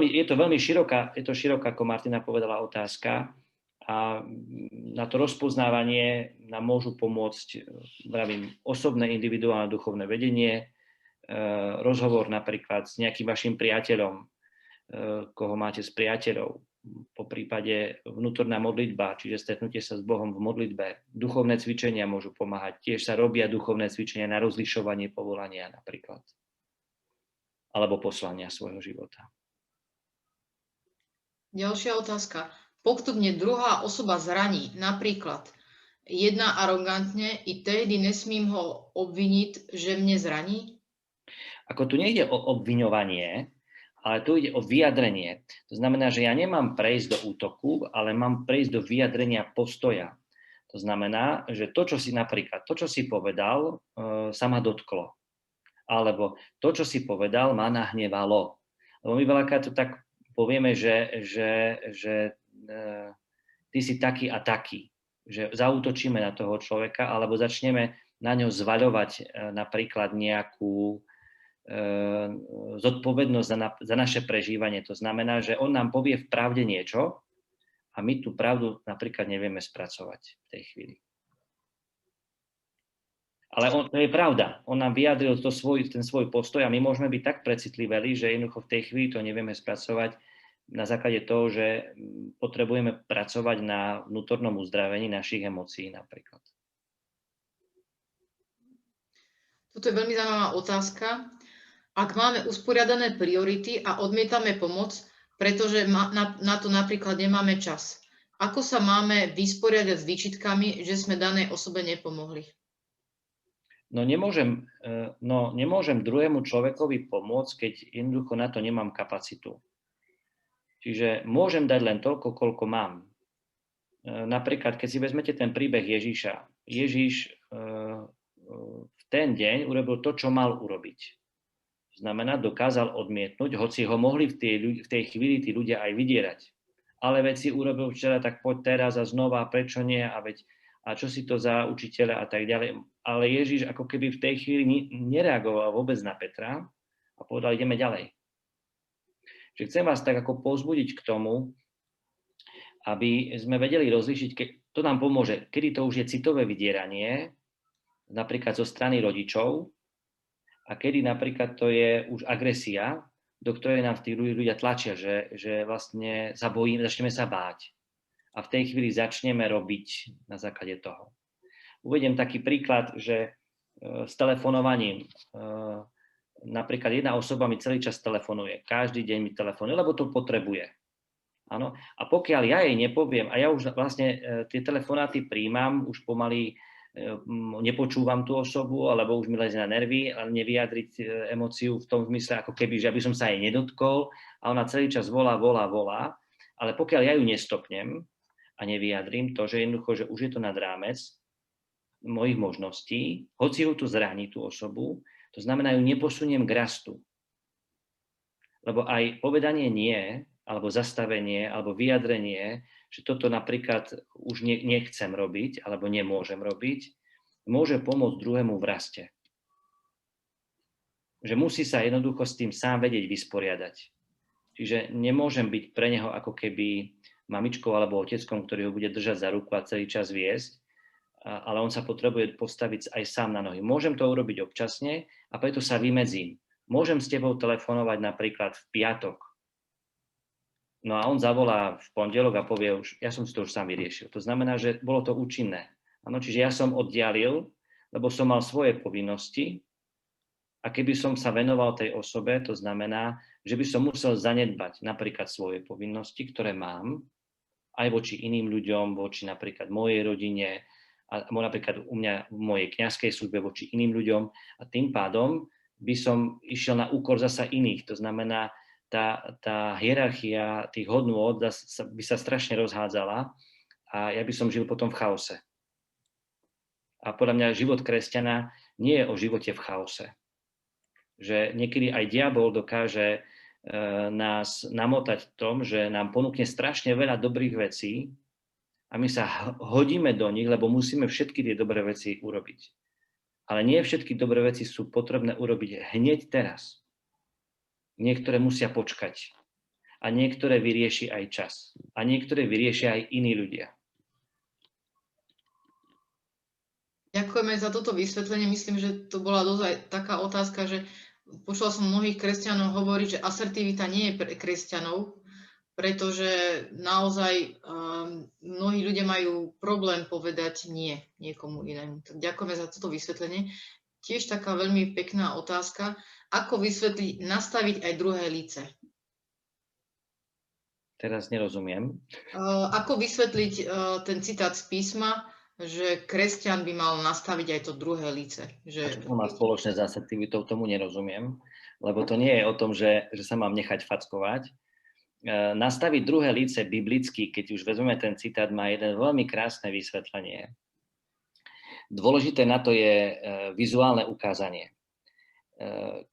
Je to veľmi široká, ako Martina povedala, otázka. A na to rozpoznávanie nám môžu pomôcť, vravím, osobné, individuálne, duchovné vedenie, rozhovor napríklad s nejakým vašim priateľom, koho máte s priateľov, po prípade vnútorná modlitba, čiže stretnutie sa s Bohom v modlitbe. Duchovné cvičenia môžu pomáhať. Tiež sa robia duchovné cvičenia na rozlišovanie povolania napríklad. Alebo poslania svojho života. Ďalšia otázka. Pokiaľ mne druhá osoba zraní, napríklad jedná arogantne, i tedy nesmím ho obviniť, že mne zraní? Ako tu nejde o obviňovanie, ale tu ide o vyjadrenie. To znamená, že ja nemám prejsť do útoku, ale mám prejsť do vyjadrenia postoja. To znamená, že to, čo si povedal, sa ma dotklo. Alebo to, čo si povedal, ma nahnevalo. Lebo my veľakrát to tak povieme, že ty si taký a taký. Že zaútočíme na toho človeka, alebo začneme na ňo zvaľovať napríklad nejakú zodpovednosť za naše prežívanie. To znamená, že on nám povie v pravde niečo a my tú pravdu napríklad nevieme spracovať v tej chvíli. Ale to je pravda. On nám vyjadril ten svoj postoj a my môžeme byť tak precitliveli, že jednoducho v tej chvíli to nevieme spracovať na základe toho, že potrebujeme pracovať na vnútornom uzdravení našich emócií napríklad. Toto je veľmi zaujímavá otázka. Ak máme usporiadané priority a odmietame pomoc, pretože na to napríklad nemáme čas, ako sa máme vysporiadať s výčitkami, že sme danej osobe nepomohli? No nemôžem druhému človekovi pomôcť, keď jednoducho na to nemám kapacitu. Čiže môžem dať len toľko, koľko mám. Napríklad, keď si vezmete ten príbeh Ježiša. Ježiš v ten deň urobil to, čo mal urobiť. To znamená, dokázal odmietnúť, hoci ho mohli v tej chvíli tí ľudia aj vydierať. Ale veď si urobil včera, tak poď teraz a znova, prečo nie? A čo si to za učiteľa a tak ďalej. Ale Ježiš ako keby v tej chvíli nereagoval vôbec na Petra a povedal, ideme ďalej. Čiže chcem vás tak ako povzbudiť k tomu, aby sme vedeli rozlíšiť, to nám pomôže, kedy to už je citové vydieranie, napríklad zo strany rodičov, a kedy napríklad to je už agresia, do ktorej nám tí ľudia tlačia, že vlastne začneme sa báť. A v tej chvíli začneme robiť na základe toho. Uvediem taký príklad, že s telefonovaním, napríklad jedna osoba mi celý čas telefonuje, každý deň mi telefonuje, lebo to potrebuje. Áno? A pokiaľ ja jej nepoviem, a ja už vlastne tie telefonáty príjmam, už pomaly nepočúvam tú osobu, alebo už mi lezie na nervy, ale nevyjadriť emóciu v tom zmysle, ako keby, že aby som sa jej nedotkol a ona celý čas volá, ale pokiaľ ja ju nestopnem a nevyjadrím to, že jednoducho, že už je to nad rámec mojich možností, hoci ju tu zraní tú osobu, to znamená, ju neposuniem k rastu. Lebo aj povedanie nie, alebo zastavenie, alebo vyjadrenie, že toto napríklad už nechcem robiť, alebo nemôžem robiť, môže pomôcť druhému v raste. Že musí sa jednoducho s tým sám vedieť vysporiadať. Čiže nemôžem byť pre neho ako keby mamičkou alebo oteckom, ktorý ho bude držať za ruku a celý čas viesť, ale on sa potrebuje postaviť aj sám na nohy. Môžem to urobiť občasne a preto sa vymedzím. Môžem s tebou telefonovať napríklad v piatok. No a on zavolá v pondelok a povie už, ja som si to už sám vyriešil. To znamená, že bolo to účinné. Ano, čiže ja som oddialil, lebo som mal svoje povinnosti a keby som sa venoval tej osobe, to znamená, že by som musel zanedbať napríklad svoje povinnosti, ktoré mám, aj voči iným ľuďom, voči napríklad mojej rodine, a napríklad u mňa v mojej kňazskej službe voči iným ľuďom a tým pádom by som išiel na úkor zasa iných. To znamená, tá hierarchia tých hodnôt by sa strašne rozhádzala a ja by som žil potom v chaose. A podľa mňa život kresťana nie je o živote v chaose. Že niekedy aj diabol dokáže nás namotať v tom, že nám ponúkne strašne veľa dobrých vecí a my sa hodíme do nich, lebo musíme všetky tie dobré veci urobiť. Ale nie všetky dobré veci sú potrebné urobiť hneď teraz. Niektoré musia počkať. A niektoré vyrieši aj čas. A niektoré vyriešia aj iní ľudia. Ďakujeme za toto vysvetlenie. Myslím, že to bola dosť taká otázka, že počula som mnohých kresťanov hovoriť, že asertivita nie je pre kresťanov, pretože naozaj mnohí ľudia majú problém povedať nie niekomu inému. Tak ďakujeme za toto vysvetlenie. Tiež taká veľmi pekná otázka, ako vysvetliť, nastaviť aj druhé líce. Teraz nerozumiem. Ako vysvetliť ten citát z písma, že kresťan by mal nastaviť aj to druhé líce. Čo to má spoločné s asertivitou, tomu nerozumiem, lebo to nie je o tom, že sa mám nechať fackovať. Nastaviť druhé líce biblicky, keď už vezmeme ten citát, má jeden veľmi krásne vysvetlenie. Dôležité na to je vizuálne ukázanie.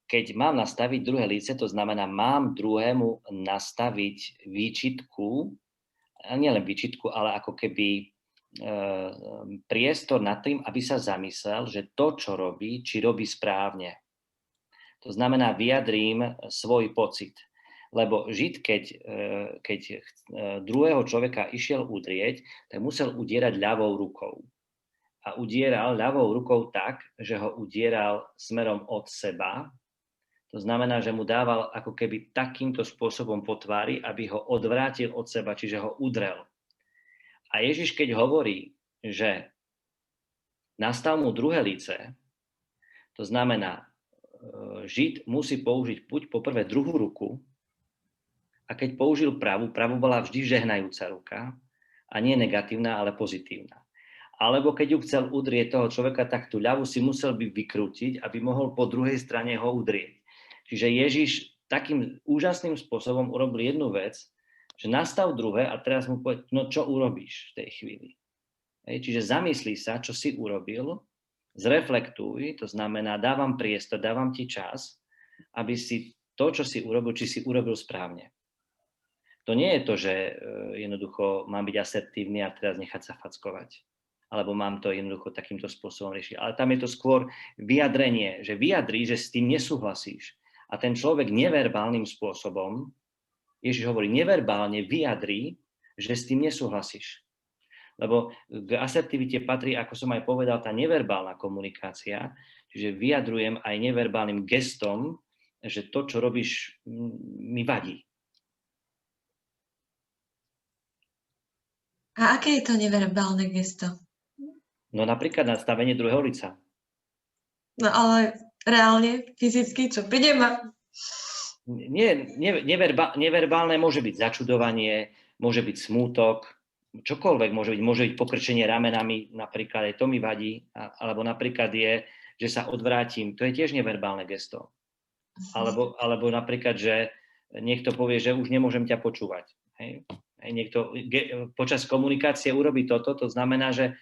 Keď mám nastaviť druhé líce, to znamená, mám druhému nastaviť výčitku, a nielen výčitku, ale ako keby priestor nad tým, aby sa zamyslel, že to, čo robí, či robí správne. To znamená, vyjadrím svoj pocit. Lebo Žid, keď druhého človeka išiel udrieť, tak musel udierať ľavou rukou. A udieral ľavou rukou tak, že ho udieral smerom od seba. To znamená, že mu dával ako keby takýmto spôsobom po tvári, aby ho odvrátil od seba, čiže ho udrel. A Ježiš, keď hovorí, že nastav mu druhé líce, to znamená, Žid musí použiť buď poprvé druhú ruku, a keď použil pravú bola vždy žehnajúca ruka, a nie negatívna, ale pozitívna. Alebo keď ju chcel udrieť toho človeka, tak tú ľavú si musel by vykrútiť, aby mohol po druhej strane ho udrieť. Čiže Ježiš takým úžasným spôsobom urobil jednu vec, že nastav druhé a teraz mu povedal, no čo urobíš v tej chvíli. Čiže zamyslí sa, čo si urobil, zreflektuj, to znamená, dávam priestor, dávam ti čas, aby si to, čo si urobil, či si urobil správne. To nie je to, že jednoducho mám byť asertívny a teraz nechať sa fackovať. Alebo mám to jednoducho takýmto spôsobom riešiť. Ale tam je to skôr vyjadrenie, že vyjadrí, že s tým nesúhlasíš. A ten človek neverbálnym spôsobom, Ježiš hovorí, neverbálne vyjadrí, že s tým nesúhlasíš. Lebo k asertivite patrí, ako som aj povedal, tá neverbálna komunikácia, čiže vyjadrujem aj neverbálnym gestom, že to, čo robíš, mi vadí. A aké je to neverbálne gesto? No napríklad nastavenie druhého lica. No ale reálne, fyzicky, čo? Prídem a... Neverbálne môže byť začudovanie, môže byť smútok, čokoľvek môže byť pokrčenie ramenami, napríklad aj to mi vadí, alebo napríklad je, že sa odvrátim, to je tiež neverbálne gesto. Alebo napríklad, že niekto povie, že už nemôžem ťa počúvať. Hej? Niekto počas komunikácie urobí toto, to znamená, že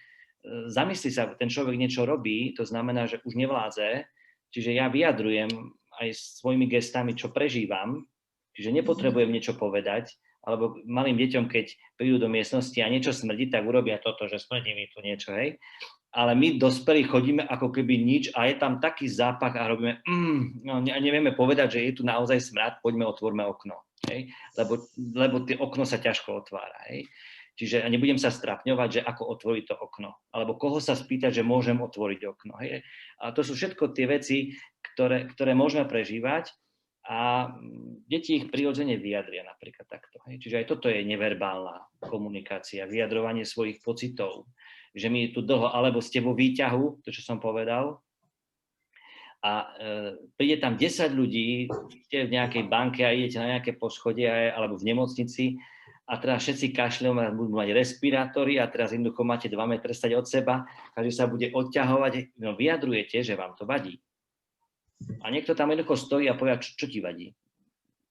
zamyslí sa, ten človek niečo robí, to znamená, že už nevládze, čiže ja vyjadrujem aj svojimi gestami, čo prežívam, čiže nepotrebujem niečo povedať, alebo malým deťom, keď prídu do miestnosti a niečo smrdí, tak urobia toto, že smrdí mi tu niečo, hej. Ale my dospelí chodíme ako keby nič a je tam taký zápach a robíme no, a nevieme povedať, že je tu naozaj smrad, poďme otvorme okno, hej. Lebo tie okno sa ťažko otvára, hej. Čiže nebudem sa strapňovať, že ako otvoriť to okno. Alebo koho sa spýtať, že môžem otvoriť okno. Hej. A to sú všetko tie veci, ktoré môžeme prežívať a deti ich prirodzene vyjadria napríklad takto. Hej. Čiže aj toto je neverbálna komunikácia, vyjadrovanie svojich pocitov. Že mi je tu dlho, alebo ste vo výťahu, to čo som povedal, a príde tam 10 ľudí, ste v nejakej banke a idete na nejaké poschodie alebo v nemocnici, a teraz všetci kašľom budú mať respirátory a teraz jednoducho máte 2 metre stať od seba, každý sa bude odťahovať. No vyjadrujete, že vám to vadí. A niekto tam jednoducho stojí a povie, čo ti vadí?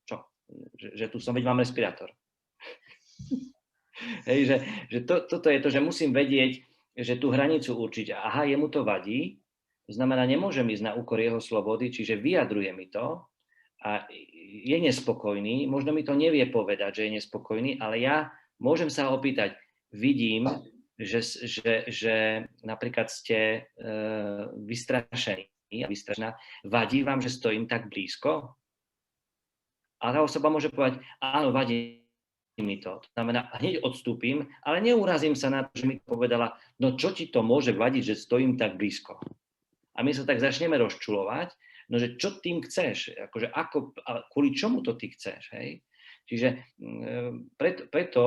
Čo? Že tu som, veď mám respirátor. Hej, že toto je to, že musím vedieť, že tú hranicu určiť. Aha, jemu to vadí, to znamená, nemôžem ísť na úkor jeho slobody, čiže vyjadruje mi to a je nespokojný, možno mi to nevie povedať, že je nespokojný, ale ja môžem sa ho opýtať, vidím, že napríklad ste vystrašení, vadí vám, že stojím tak blízko? A tá osoba môže povedať, áno, vadí mi to. To znamená, hneď odstúpim, ale neurazím sa na to, že mi povedala, no čo ti to môže vadiť, že stojím tak blízko. A my sa tak začneme rozčulovať, no že čo tým chceš, akože kvôli čomu to ty chceš, hej? Čiže preto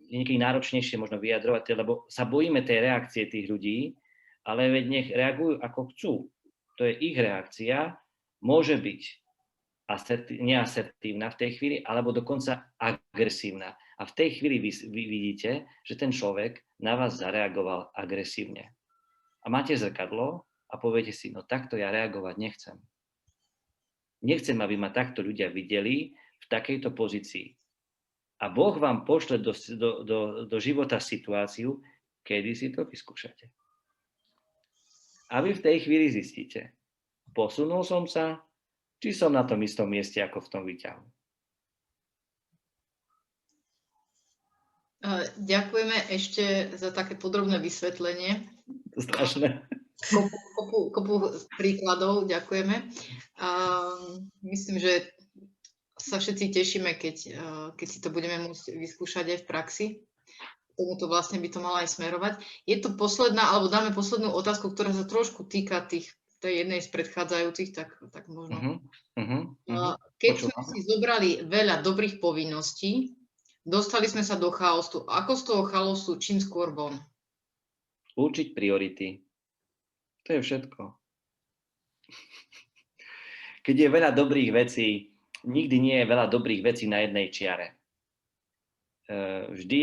je niekedy náročnejšie možno vyjadrovať, lebo sa bojíme tej reakcie tých ľudí, ale veď nech reagujú ako chcú. To je ich reakcia, môže byť neasertívna v tej chvíli, alebo dokonca agresívna. A v tej chvíli vy vidíte, že ten človek na vás zareagoval agresívne. A máte zrkadlo a poviete si, no takto ja reagovať nechcem. Nechcem, aby ma takto ľudia videli v takejto pozícii. A Boh vám pošle do života situáciu, kedy si to vyskúšate. A vy v tej chvíli zistíte, posunul som sa, či som na tom istom mieste ako v tom výťahu. Ďakujeme ešte za také podrobné vysvetlenie. Strašné. Kopu príkladov, ďakujeme. Myslím, že sa všetci tešíme, keď si to budeme môcť vyskúšať aj v praxi. Tomuto vlastne by to malo aj smerovať. Je to posledná, alebo dáme poslednú otázku, ktorá sa trošku týka tej jednej z predchádzajúcich, tak možno. Keď sme si zobrali veľa dobrých povinností, dostali sme sa do chaosu. Ako z toho chaosu čím skôr von? Určiť priority. To je všetko. Keď je veľa dobrých vecí, nikdy nie je veľa dobrých vecí na jednej čiare. Vždy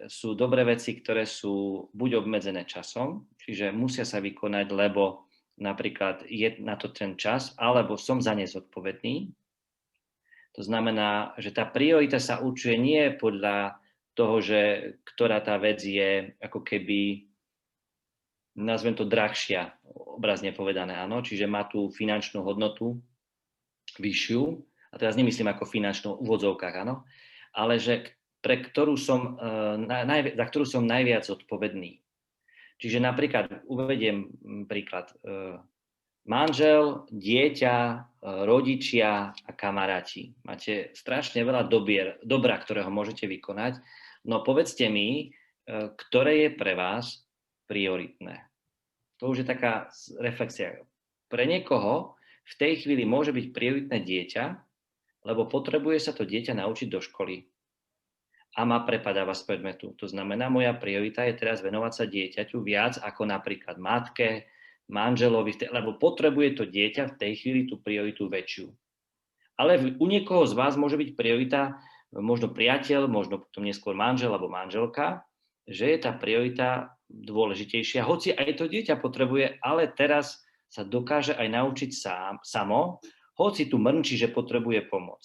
sú dobré veci, ktoré sú buď obmedzené časom, čiže musia sa vykonať, lebo napríklad je na to ten čas, alebo som za ne zodpovedný. To znamená, že tá priorita sa určuje nie podľa toho, že ktorá tá vec je ako keby, nazvem to drahšia, obrazne povedané, áno, čiže má tú finančnú hodnotu vyššiu, a teraz nemyslím ako finančnú v úvodzovkách, áno, ale že za ktorú som najviac zodpovedný. Čiže napríklad, uvediem príklad, manžel, dieťa, rodičia a kamaráti. Máte strašne veľa dobra, ktorého môžete vykonať, no povedzte mi, ktoré je pre vás prioritné. To už je taká reflexia. Pre niekoho v tej chvíli môže byť prioritné dieťa, lebo potrebuje sa to dieťa naučiť do školy. A ma prepadáva z predmetu. To znamená, moja priorita je teraz venovať sa dieťaťu viac ako napríklad matke, manželovi, lebo potrebuje to dieťa v tej chvíli tú prioritu väčšiu. Ale u niekoho z vás môže byť priorita, možno priateľ, možno potom neskôr manžel alebo manželka, že je tá priorita dôležitejšia. Hoci aj to dieťa potrebuje, ale teraz sa dokáže aj naučiť samo, hoci tu mrnčí, že potrebuje pomoc.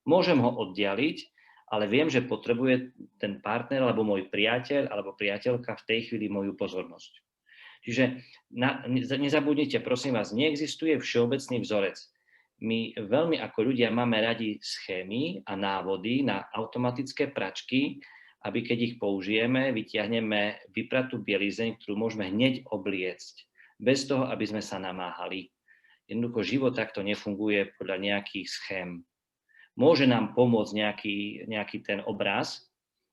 Môžem ho oddialiť, ale viem, že potrebuje ten partner alebo môj priateľ alebo priateľka v tej chvíli moju pozornosť. Čiže nezabudnite, prosím vás, neexistuje všeobecný vzorec. My veľmi ako ľudia máme radi schémy a návody na automatické pračky, aby keď ich použijeme, vytiahneme vypratú bielizeň, ktorú môžeme hneď obliecť, bez toho, aby sme sa namáhali. Jednoducho život takto nefunguje podľa nejakých schém. Môže nám pomôcť nejaký ten obraz,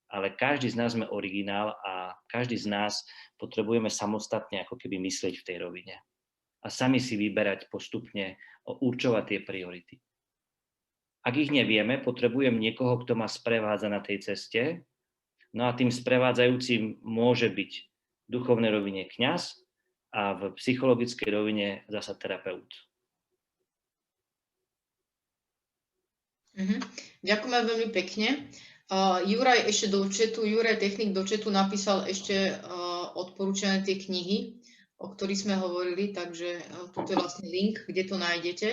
ale každý z nás sme originál a každý z nás potrebujeme samostatne ako keby myslieť v tej rovine. A sami si vyberať postupne, určovať tie priority. Ak ich nevieme, potrebujem niekoho, kto ma sprevádza na tej ceste, no a tým sprevádzajúcim môže byť v duchovnej rovine kňaz a v psychologickej rovine zasa terapeut. Ďakujeme veľmi pekne. Juraj Technik do chatu napísal ešte odporúčané tie knihy, o ktorých sme hovorili, takže tu je vlastne link, kde to nájdete.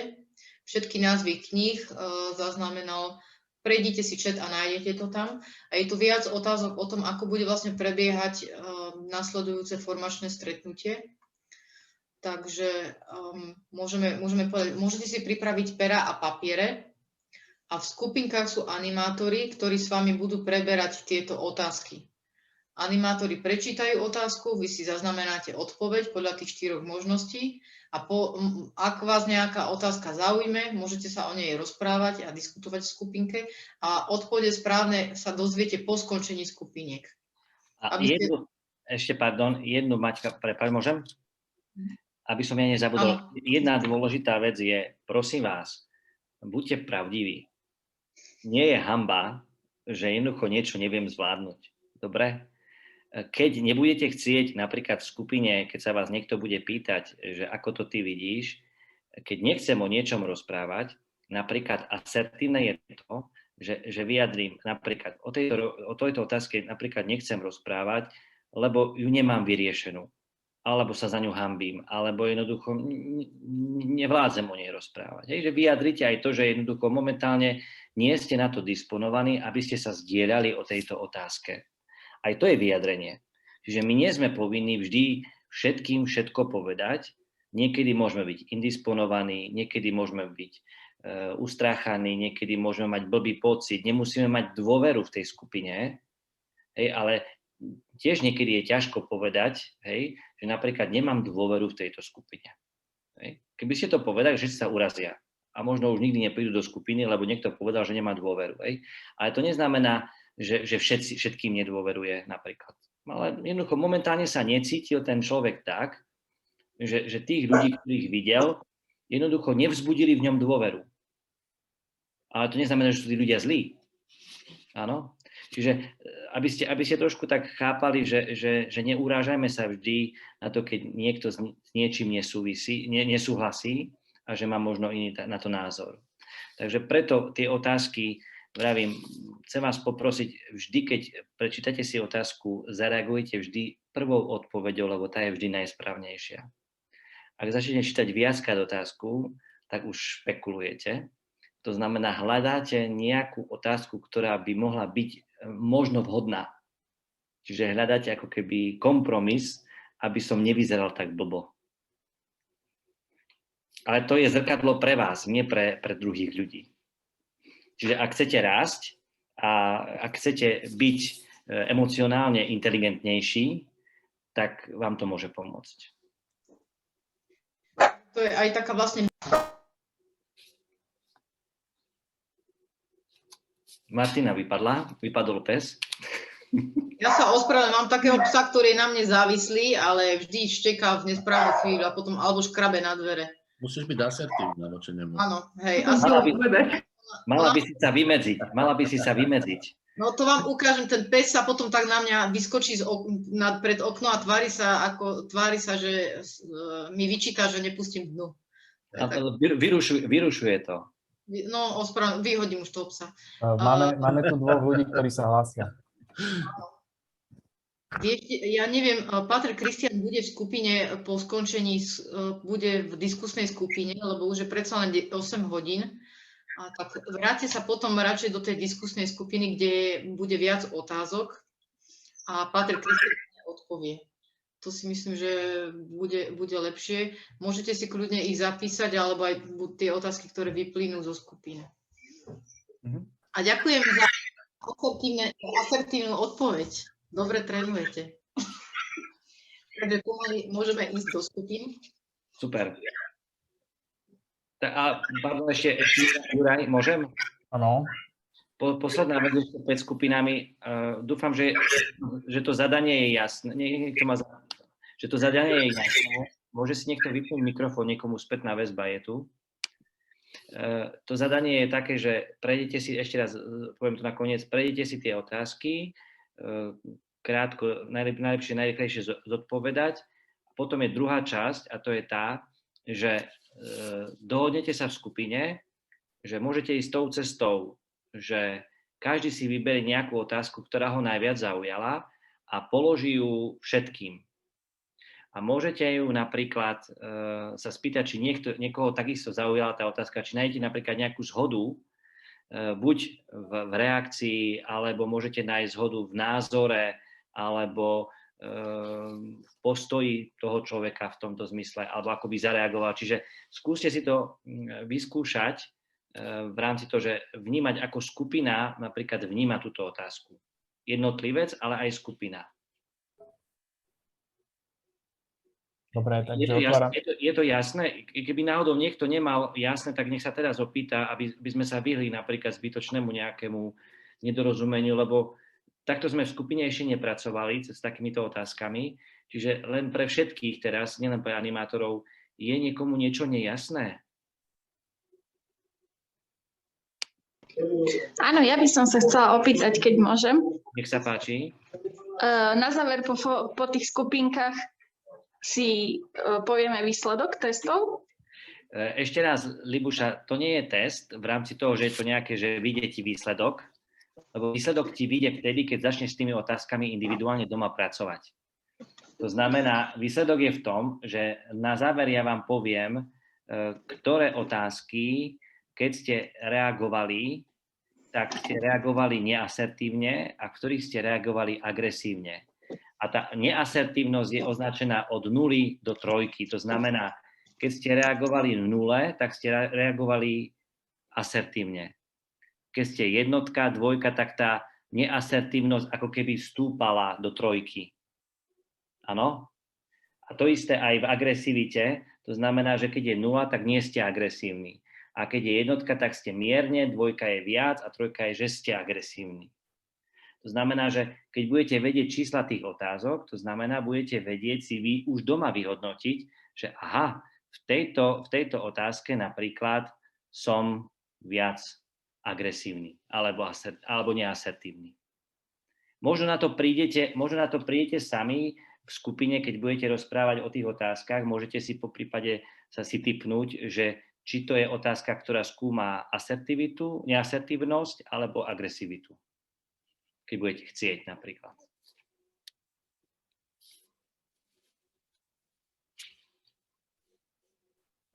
Všetky názvy kníh zaznamenal prejdite si chat a nájdete to tam. A je tu viac otázok o tom, ako bude vlastne prebiehať nasledujúce formačné stretnutie. Takže môžeme povedať, môžete si pripraviť pera a papiere a v skupinkách sú animátori, ktorí s vami budú preberať tieto otázky. Animátori prečítajú otázku, vy si zaznamenáte odpoveď podľa tých 4 možností a ak vás nejaká otázka zaujme, môžete sa o nej rozprávať a diskutovať v skupinke a odpovede správne sa dozviete po skončení skupiniek. A jednu, Maťka, prepáč, môžem? Aby som ja nezabudol. Ano. Jedna dôležitá vec je, prosím vás, buďte pravdiví. Nie je hanba, že jednoducho niečo neviem zvládnuť. Dobre? Keď nebudete chcieť napríklad v skupine, keď sa vás niekto bude pýtať, že ako to ty vidíš, keď nechcem o niečom rozprávať, napríklad asertívne je to, že vyjadrím napríklad o tejto otázke napríklad nechcem rozprávať, lebo ju nemám vyriešenú, alebo sa za ňu hanbím, alebo jednoducho nevládzem o nej rozprávať. Hej, že vyjadrite aj to, že jednoducho momentálne nie ste na to disponovaní, aby ste sa zdieľali o tejto otázke. Aj to je vyjadrenie. Čiže my nie sme povinní vždy všetkým všetko povedať. Niekedy môžeme byť indisponovaní, niekedy môžeme byť ustráchaní, niekedy môžeme mať blbý pocit, nemusíme mať dôveru v tej skupine, hej, ale tiež niekedy je ťažko povedať, hej, že napríklad nemám dôveru v tejto skupine. Hej. Keby ste to povedali, že sa urazia a možno už nikdy neprídu do skupiny, lebo niekto povedal, že nemá dôveru. Hej. Ale to neznamená, že všetkým nedôveruje napríklad. Ale jednoducho momentálne sa necítil ten človek tak, že tých ľudí, ktorých videl, jednoducho nevzbudili v ňom dôveru. Ale to neznamená, že sú tí ľudia zlí. Áno? Čiže aby ste trošku tak chápali, že neurážajme sa vždy na to, keď niekto s niečím nesúhlasí a že má možno iný na to názor. Takže preto tie otázky, vravím, chcem vás poprosiť, vždy, keď prečítate si otázku, zareagujte vždy prvou odpoveďou, lebo tá je vždy najsprávnejšia. Ak začnete čítať viackrát otázku, tak už špekulujete. To znamená, hľadáte nejakú otázku, ktorá by mohla byť možno vhodná. Čiže hľadáte ako keby kompromis, aby som nevyzeral tak blbo. Ale to je zrkadlo pre vás, nie pre druhých ľudí. Čiže ak chcete rásť a ak chcete byť emocionálne inteligentnejší, tak vám to môže pomôcť. To je aj taká vlastne... Martina vypadol pes. Ja sa ospravedlňujem, mám takého psa, ktorý je na mne závislý, ale vždy šteká v nesprávnu chvíľu a potom alebo škrabe na dvere. Musíš byť asertívna voči nemu. Áno, hej. Mala by si sa vymedziť. No to vám ukážem, ten pes sa potom tak na mňa vyskočí pred okno a tvári sa, že mi vyčíta, že nepustím dnu. Vyrušuje to. No, vyhodím už toho psa. Máme tu dvoch ľudí, ktorí sa hlásia. Ja neviem, Páter Kristián bude v skupine po skončení, bude v diskusnej skupine, lebo už je predsa len 8 hodín. A tak vráte sa potom radšej do tej diskusnej skupiny, kde bude viac otázok a Páter Kristián odpovie. To si myslím, že bude lepšie. Môžete si kľudne ich zapísať, alebo aj tie otázky, ktoré vyplynú zo skupiny. A ďakujem za asertívnu odpoveď. Dobre trénujete. Takže pomaly môžeme ísť do skupín. Super. A pardon, ešte Juraj, môžem? Áno. Posledná vec ešte pred skupinami. Dúfam, že to zadanie je jasné. Že to zadanie je jasné. Môže si niekto vypnúť mikrofón, niekomu spätná väzba je tu. To zadanie je také, že prejdete si, ešte raz poviem to nakoniec, prejdete si tie otázky, krátko, najrýchlejšie zodpovedať. Potom je druhá časť a to je tá, že dohodnete sa v skupine, že môžete ísť tou cestou, že každý si vyberie nejakú otázku, ktorá ho najviac zaujala a položí ju všetkým. A môžete ju napríklad sa spýtať, či niekoho takisto zaujala tá otázka, či nájdete napríklad nejakú zhodu buď v reakcii, alebo môžete nájsť zhodu v názore, alebo v postoji toho človeka v tomto zmysle, alebo ako by zareagoval. Čiže skúste si to vyskúšať v rámci toho, že vnímať ako skupina, napríklad vníma túto otázku. Jednotlivec, ale aj skupina. Dobre, takže je to jasné? Keby náhodou niekto nemal jasné, tak nech sa teraz opýta, aby sme sa vyhli napríklad zbytočnému nejakému nedorozumeniu, lebo takto sme v skupine ešte nepracovali s takýmito otázkami. Čiže len pre všetkých teraz, nielen pre animátorov, je niekomu niečo nejasné? Áno, ja by som sa chcela opýtať, keď môžem. Nech sa páči. Na záver po tých skupinkách si povieme výsledok testov? Ešte raz, Libuša, to nie je test v rámci toho, že je to nejaké, že vyjde ti výsledok, lebo výsledok ti vyjde vtedy, keď začneš s tými otázkami individuálne doma pracovať. To znamená, výsledok je v tom, že na záver ja vám poviem, ktoré otázky, keď ste reagovali, tak ste reagovali neasertívne a v ktorých ste reagovali agresívne. A tá neasertívnosť je označená od 0 do 3. To znamená, keď ste reagovali v 0, tak ste reagovali asertívne. Keď ste 1, 2, tak tá neasertívnosť ako keby vstúpala do 3. Áno? A to isté aj v agresivite. To znamená, že keď je 0, tak nie ste agresívni. A keď je 1, tak ste mierne, 2 je viac a 3 je, že ste agresívni. To znamená, že keď budete vedieť čísla tých otázok, to znamená, budete vedieť si vy už doma vyhodnotiť, že aha, v tejto otázke napríklad som viac agresívny alebo neasertívny. Možno na to prídete sami v skupine, keď budete rozprávať o tých otázkach, môžete si poprípade sa si tipnúť, že či to je otázka, ktorá skúma asertivitu, neasertívnosť alebo agresivitu. Keď budete chcieť napríklad.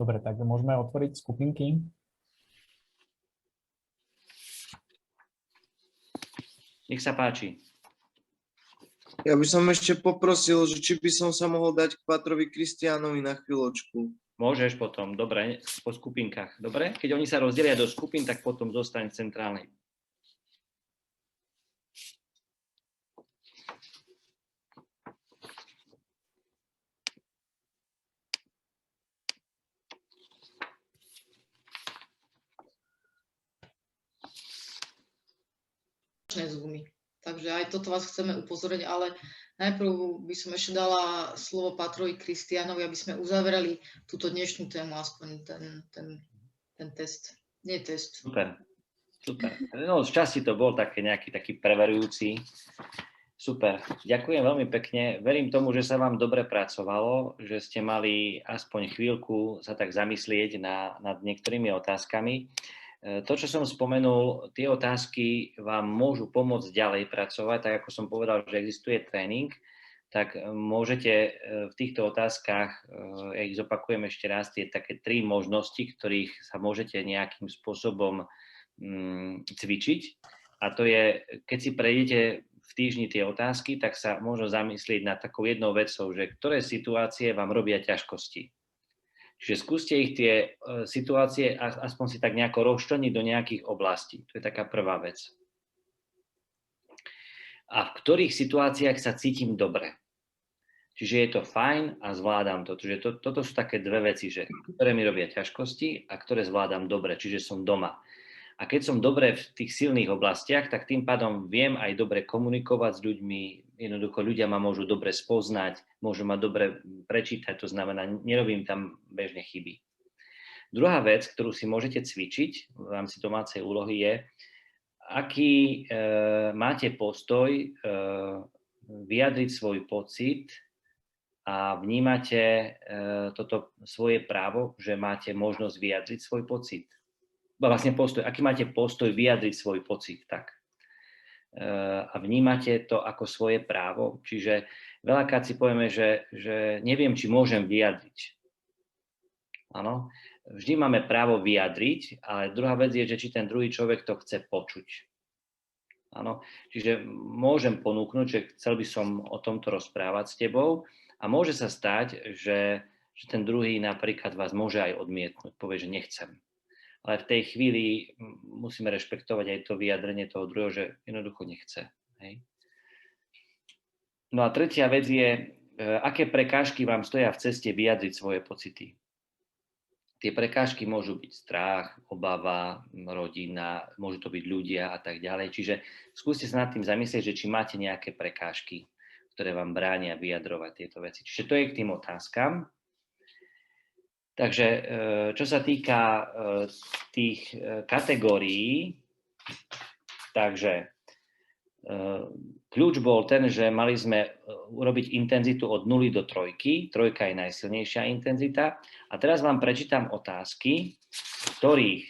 Dobre, tak môžeme otvoriť skupinky. Nech sa páči. Ja by som ešte poprosil, že či by som sa mohol dať k Pátrovi Kristiánovi na chvíľočku. Môžeš potom, dobre, po skupinkách. Dobre? Keď oni sa rozdelia do skupín, tak potom zostaň v centrálnej. Zoomy. Takže aj toto vás chceme upozorniť, ale najprv by som ešte dala slovo Pátrovi Kristiánovi, aby sme uzavreli túto dnešnú tému, aspoň ten test. Nie test. Super. No, z časti to bol nejaký taký preverujúci. Super. Ďakujem veľmi pekne. Verím tomu, že sa vám dobre pracovalo, že ste mali aspoň chvíľku sa tak zamyslieť nad niektorými otázkami. To, čo som spomenul, tie otázky vám môžu pomôcť ďalej pracovať, tak ako som povedal, že existuje tréning, tak môžete v týchto otázkach, ja ich zopakujem ešte raz, tie také 3 možnosti, ktorých sa môžete nejakým spôsobom cvičiť. A to je, keď si prejdete v týždni tie otázky, tak sa možno zamyslieť nad takou jednou vecou, že ktoré situácie vám robia ťažkosti. Čiže skúste ich tie situácie aspoň si tak nejako rozčleniť do nejakých oblastí. To je taká prvá vec. A v ktorých situáciách sa cítim dobre. Čiže je to fajn a zvládam to. Čiže toto sú také 2 veci, že ktoré mi robia ťažkosti a ktoré zvládam dobre, čiže som doma. A keď som dobre v tých silných oblastiach, tak tým pádom viem aj dobre komunikovať s ľuďmi. Jednoducho ľudia ma môžu dobre spoznať, môžu ma dobre prečítať, to znamená, nerobím tam bežne chyby. Druhá vec, ktorú si môžete cvičiť v rámci domácej úlohy je, aký máte postoj vyjadriť svoj pocit a vnímate toto svoje právo, že máte možnosť vyjadriť svoj pocit. Vlastne postoj, aký máte postoj vyjadriť svoj pocit, tak. A vnímate to ako svoje právo. Čiže veľakrát si povieme, že neviem, či môžem vyjadriť. Áno. vždy máme právo vyjadriť, ale druhá vec je, že či ten druhý človek to chce počuť. Áno, čiže môžem ponúknuť, že chcel by som o tomto rozprávať s tebou a môže sa stať, že ten druhý napríklad vás môže aj odmietnúť, povie, že nechcem. Ale v tej chvíli musíme rešpektovať aj to vyjadrenie toho druhého, že jednoducho nechce. Hej. No a tretia vec je, aké prekážky vám stoja v ceste vyjadriť svoje pocity. Tie prekážky môžu byť strach, obava, rodina, môžu to byť ľudia a tak ďalej. Čiže skúste sa nad tým zamyslieť, že či máte nejaké prekážky, ktoré vám bránia vyjadrovať tieto veci. Čiže to je k tým otázkam. Takže čo sa týka tých kategórií, takže kľúč bol ten, že mali sme urobiť intenzitu od 0 do 3. 3 je najsilnejšia intenzita. A teraz vám prečítam otázky, ktorých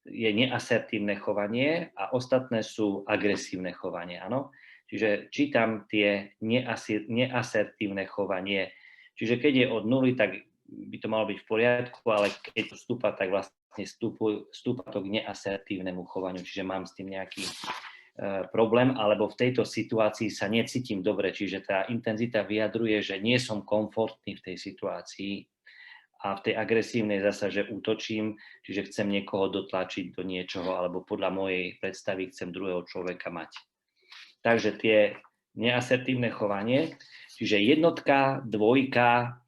je neasertívne chovanie a ostatné sú agresívne chovanie. Áno? Čiže čítam tie neasertívne chovanie. Čiže keď je od 0, tak by to malo byť v poriadku, ale keď to stúpa, tak vlastne stúpa to k neasertívnemu chovaniu. Čiže mám s tým nejaký problém, alebo v tejto situácii sa necítim dobre, čiže tá intenzita vyjadruje, že nie som komfortný v tej situácii a v tej agresívnej zasa, že útočím, čiže chcem niekoho dotlačiť do niečoho, alebo podľa mojej predstavy chcem druhého človeka mať. Takže tie neasertívne chovanie, čiže 1, 2, 4, 5,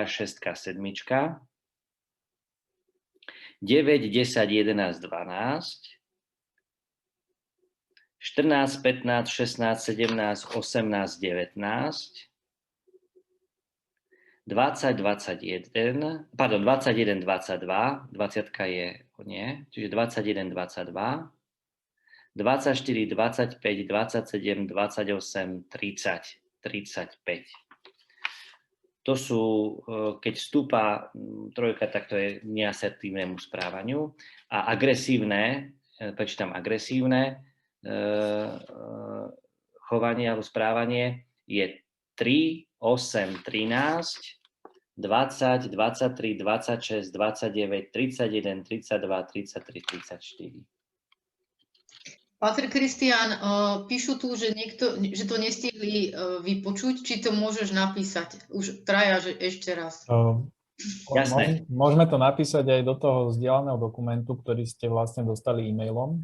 6, 7, 9, 10, 11, 12, 14, 15, 16, 17, 18, 19, 20, 21, 22, 20 je nie, čiže 21, 22, 24, 25, 27, 28, 30, 35. To sú, keď vstúpa trojka, tak to je neasertívnemu správaniu a agresívne, prečítam agresívne, chovanie alebo správanie je 3, 8, 13, 20, 23, 26, 29, 31, 32, 33, 34. Páter Kristián, píšu tu, že že to nestihli vypočuť. Či to môžeš napísať? Už traja, že ešte raz. Jasné. Môžeme to napísať aj do toho zdieľaného dokumentu, ktorý ste vlastne dostali e-mailom.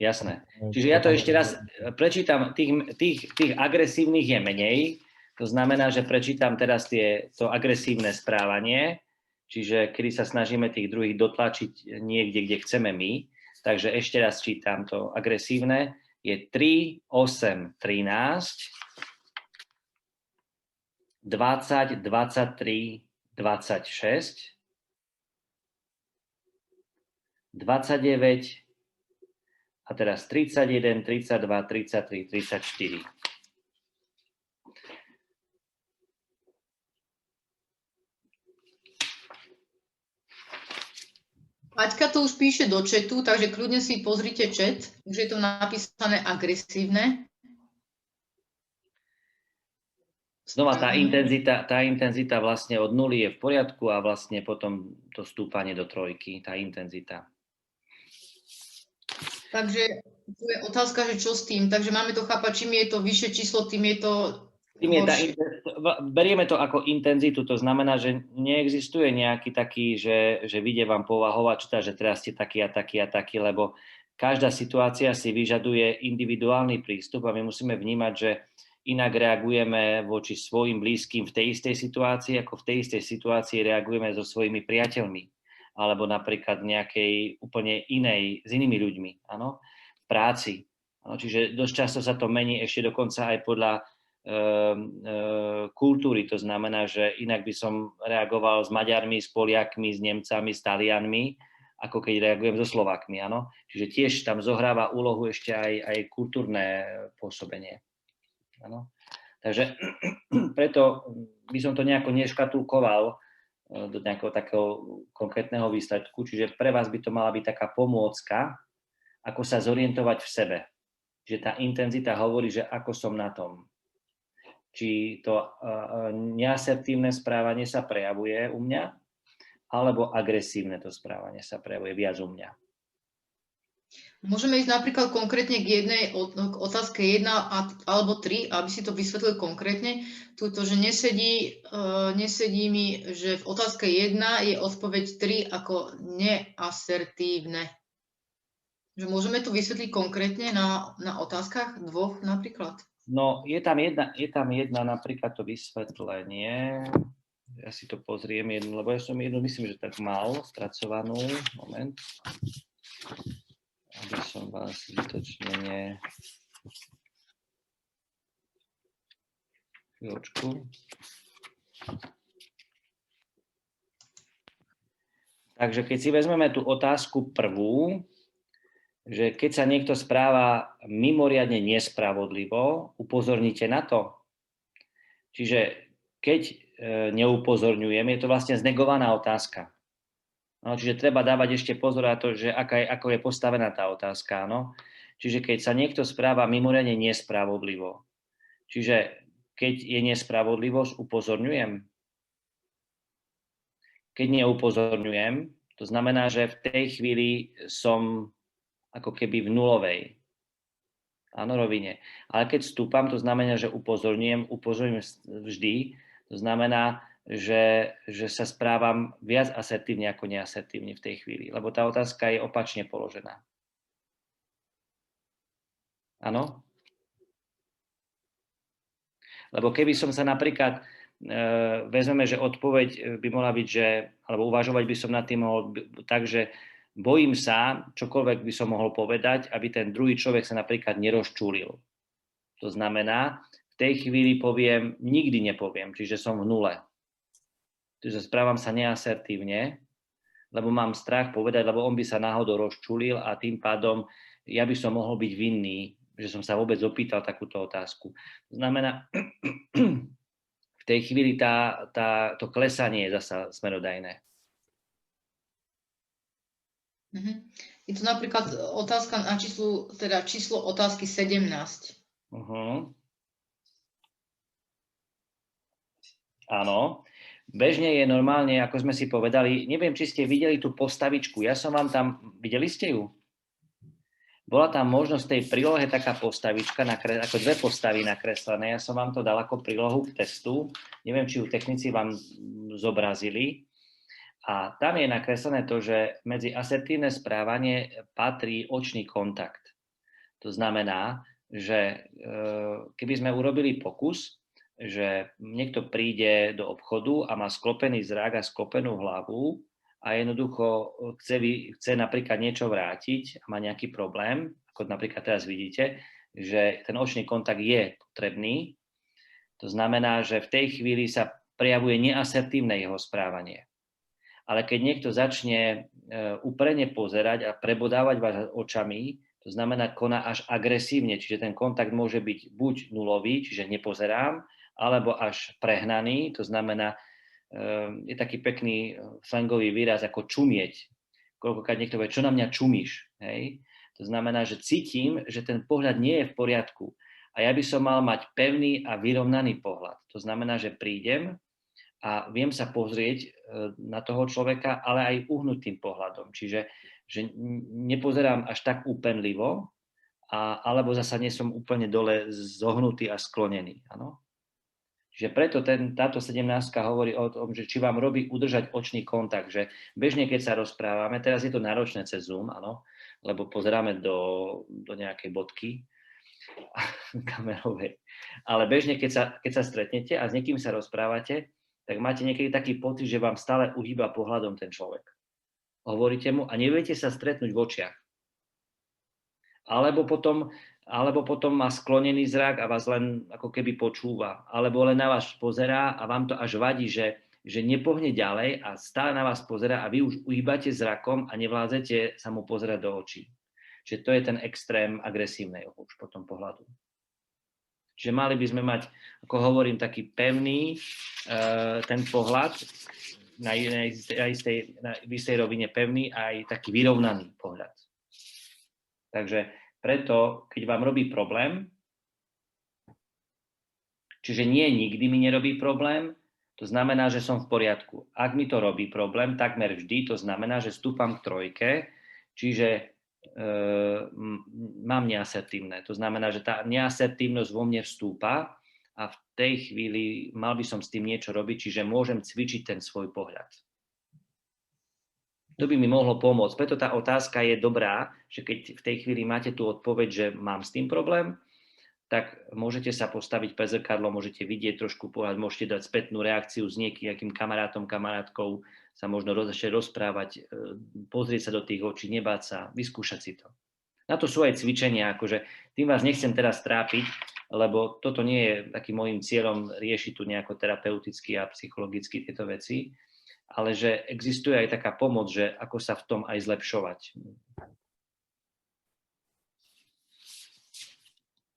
Jasné. Čiže ja to ešte raz prečítam. Tých agresívnych je menej. To znamená, že prečítam teraz to agresívne správanie, čiže kedy sa snažíme tých druhých dotlačiť niekde, kde chceme my. Takže ešte raz čítam to agresívne. Je 3, 8, 13, 20, 23, 26, 29, a teraz 31, 32, 33, 34. Paťka to už píše do chatu, takže kľudne si pozrite chat. Už je to napísané agresívne. Znova tá intenzita vlastne od 0 je v poriadku a vlastne potom to stúpanie do 3, tá intenzita. Takže tu je otázka, že čo s tým. Takže máme to chápať, čím je to vyššie číslo, tým je to horšie. Berieme to ako intenzitu, to znamená, že neexistuje nejaký taký, že vyjde vám povahová číta, že teraz ste taký a taký a taký, lebo každá situácia si vyžaduje individuálny prístup a my musíme vnímať, že inak reagujeme voči svojim blízkym v tej istej situácii, ako v tej istej situácii reagujeme so svojimi priateľmi. Alebo napríklad nejakej úplne inej, s inými ľuďmi, áno, v práci. Áno, čiže dosť často sa to mení ešte dokonca aj podľa kultúry. To znamená, že inak by som reagoval s Maďarmi, s Poliakmi, s Nemcami, s Talianmi, ako keď reagujem so Slovákmi, áno. Čiže tiež tam zohráva úlohu ešte aj kultúrne pôsobenie. Áno. Takže preto by som to nejako neškatulkoval do nejakého takého konkrétneho výsledku. Čiže pre vás by to mala byť taká pomôcka, ako sa zorientovať v sebe. Že tá intenzita hovorí, že ako som na tom. či to neasertívne správanie sa prejavuje u mňa, alebo agresívne to správanie sa prejavuje viac u mňa. Môžeme ísť napríklad konkrétne k k otázke 1 alebo 3, aby si to vysvetlil konkrétne. Tuto, že nesedí mi, že v otázke 1 je odpoveď 3 ako neasertívne. Že môžeme to vysvetliť konkrétne na otázkach dvoch napríklad? No, je tam jedna napríklad to vysvetlenie. Ja si to pozriem jednu, lebo ja som jednu, myslím, že tak mal spracovanú. Moment. Aby som vás zbytočne chvíľočku. Takže keď si vezmeme tú otázku prvú, že keď sa niekto správa mimoriadne nespravodlivo, upozorníte na to. Čiže keď neupozorňujem, je to vlastne znegovaná otázka. No, čiže treba dávať ešte pozor na to, že ako je postavená tá otázka. No? Čiže keď sa niekto správa mimoriadne nespravodlivo, čiže keď je nespravodlivosť, upozorňujem. Keď neupozorňujem, to znamená, že v tej chvíli som ako keby v nulovej rovine. Ale keď vstúpam, to znamená, že upozorňujem vždy, to znamená, že sa správam viac asertívne ako neasertívne v tej chvíli, lebo tá otázka je opačne položená. Áno? Lebo keby som sa napríklad, vezmeme, že odpoveď by mohla byť, alebo uvažovať by som nad tým mohol tak, že bojím sa, čokoľvek by som mohol povedať, aby ten druhý človek sa napríklad nerozčúlil. To znamená, v tej chvíli poviem, nikdy nepoviem, čiže som v nule. Čiže správam sa neasertívne, lebo mám strach povedať, lebo on by sa náhodou rozčulil a tým pádom ja by som mohol byť vinný, že som sa vôbec opýtal takúto otázku. To znamená, v tej chvíli to klesanie je zasa smerodajné. Je to napríklad otázka na číslo otázky 17. Áno. Bežne je normálne, ako sme si povedali, neviem, či ste videli tú postavičku, ja som vám tam, videli ste ju? Bola tam možnosť tej prílohe taká postavička, ako dve postavy nakreslené, ja som vám to dal ako prílohu k testu, neviem, či ju technici vám zobrazili. A tam je nakreslené to, že medzi asertívne správanie patrí očný kontakt. To znamená, že keby sme urobili pokus, že niekto príde do obchodu a má sklopený zrak a sklopenú hlavu a jednoducho chce napríklad niečo vrátiť a má nejaký problém, ako napríklad teraz vidíte, že ten očný kontakt je potrebný. To znamená, že v tej chvíli sa prejavuje neasertívne jeho správanie. Ale keď niekto začne úprene pozerať a prebodávať vás očami, to znamená, koná až agresívne, čiže ten kontakt môže byť buď nulový, čiže nepozerám, alebo až prehnaný, to znamená, je taký pekný slangový výraz ako čumieť. Koľkokrát niekto povie, čo na mňa čumíš? Hej? To znamená, že cítim, že ten pohľad nie je v poriadku. A ja by som mal mať pevný a vyrovnaný pohľad. To znamená, že prídem a viem sa pozrieť na toho človeka, ale aj uhnutým pohľadom. Čiže že nepozerám až tak úpenlivo, alebo zasa nie som úplne dole zohnutý a sklonený. Áno? Čiže preto táto 17 hovorí o tom, že či vám robí udržať očný kontakt, že bežne, keď sa rozprávame, teraz je to náročné cez Zoom, áno, lebo pozeráme do nejakej bodky kamerovej. Ale bežne, keď sa stretnete a s niekým sa rozprávate, tak máte niekedy taký pocit, že vám stále uhýba pohľadom ten človek. Hovoríte mu a neviete sa stretnúť v očiach. Alebo potom má sklonený zrak a vás len ako keby počúva. Alebo len na vás pozerá a vám to až vadí, že nepohne ďalej a stále na vás pozerá a vy už uhýbate zrakom a nevládzete sa mu pozerať do očí. Čiže to je ten extrém agresívnej už potom pohľadu. Čiže mali by sme mať, ako hovorím, taký pevný ten pohľad na istej rovine pevný a aj taký vyrovnaný pohľad. Takže preto, keď vám robí problém, Čiže nie nikdy mi nerobí problém, to znamená, že som v poriadku. Ak mi to robí problém, takmer vždy, to znamená, že stúpam k trojke, čiže mám neasertívne. To znamená, že tá neasertívnosť vo mne vstúpa a v tej chvíli mal by som s tým niečo robiť, čiže môžem cvičiť ten svoj pohľad. To by mi mohlo pomôcť. Preto tá otázka je dobrá, že keď v tej chvíli máte tú odpoveď, že mám s tým problém, tak môžete sa postaviť pred zrkadlo, môžete vidieť trošku pohľad, môžete dať spätnú reakciu s niekým kamarátom, kamarátkou, sa možno začať rozprávať, pozrieť sa do tých očí, nebáť sa, vyskúšať si to. Na to sú aj cvičenia, akože tým vás nechcem teraz trápiť, lebo toto nie je takým môjim cieľom riešiť tu nejako terapeuticky a psychologicky tieto veci, ale že existuje aj taká pomoc, že ako sa v tom aj zlepšovať.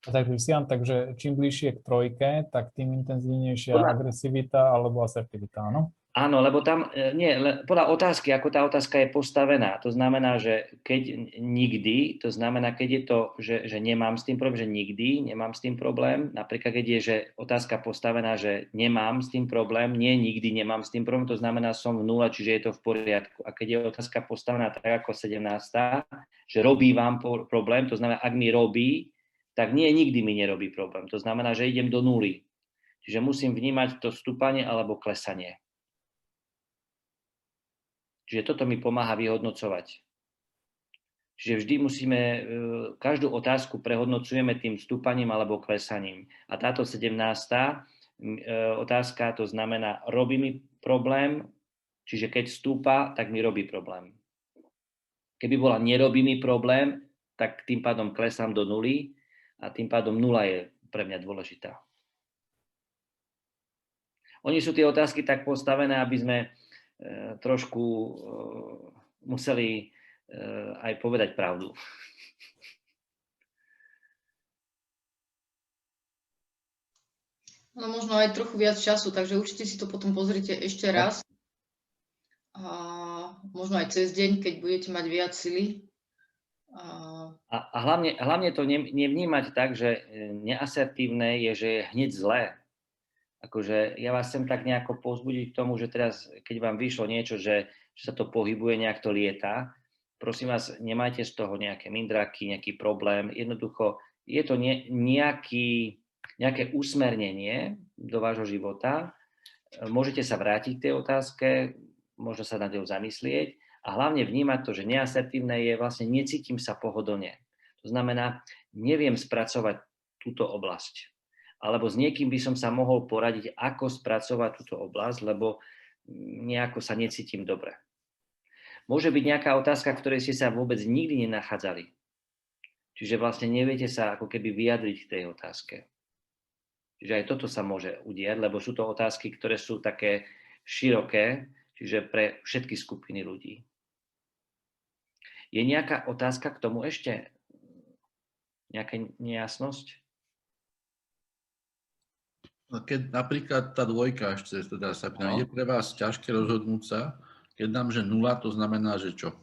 Tak Kristián, takže čím bližšie k trojke, tak tým intenzívnejšia agresivita alebo asertivita, áno? Áno, lebo tam, nie, podľa otázky, ako tá otázka je postavená, to znamená, že keď nikdy, to znamená, keď je to, že nemám s tým problém, že nikdy nemám s tým problém, napríklad keď je, že otázka postavená, že nemám s tým problém, nie, nikdy nemám s tým problém, to znamená, som v nule, čiže je to v poriadku. A keď je otázka postavená tak ako 17, že robí vám problém, to znamená, ak mi robí, tak nie, nikdy mi nerobí problém. To znamená, že idem do nuly. Čiže musím vnímať to stúpanie alebo klesanie. Čiže toto mi pomáha vyhodnocovať. Čiže vždy musíme, každú otázku prehodnocujeme tým stúpaním alebo klesaním. A táto 17. otázka, to znamená, robí mi problém, čiže keď stúpa, tak mi robí problém. Keby bola nerobí mi problém, tak tým pádom klesám do nuly a tým pádom nula je pre mňa dôležitá. Oni sú tie otázky tak postavené, aby sme trošku museli aj povedať pravdu. No možno aj trochu viac času, takže určite si to potom pozrite ešte raz. A možno aj cez deň, keď budete mať viac sily. A hlavne to nevnímať tak, že neasertívne je, že je hneď zlé. Akože ja vás chcem tak nejako povzbudiť k tomu, že teraz, keď vám vyšlo niečo, že sa to pohybuje, nejak to lieta, prosím vás, nemajte z toho nejaké mindráky, nejaký problém. Jednoducho, je to nejaké usmernenie do vášho života. Môžete sa vrátiť k tej otázke, možno sa nad ňou zamyslieť a hlavne vnímať to, že neasertívne je vlastne necítim sa pohodlne. To znamená, neviem spracovať túto oblasť. Alebo s niekým by som sa mohol poradiť, ako spracovať túto oblasť, lebo nejako sa necítim dobre. Môže byť nejaká otázka, ktorej ste sa vôbec nikdy nenachádzali. Čiže vlastne neviete sa ako keby vyjadriť k tej otázke. Čiže aj toto sa môže udiať, lebo sú to otázky, ktoré sú také široké, čiže pre všetky skupiny ľudí. Je nejaká otázka k tomu ešte? Nejaká nejasnosť? Keď napríklad tá dvojka ešte teda sa pýtam, je pre vás ťažké rozhodnúť sa, keď dám, že nula, to znamená, že čo?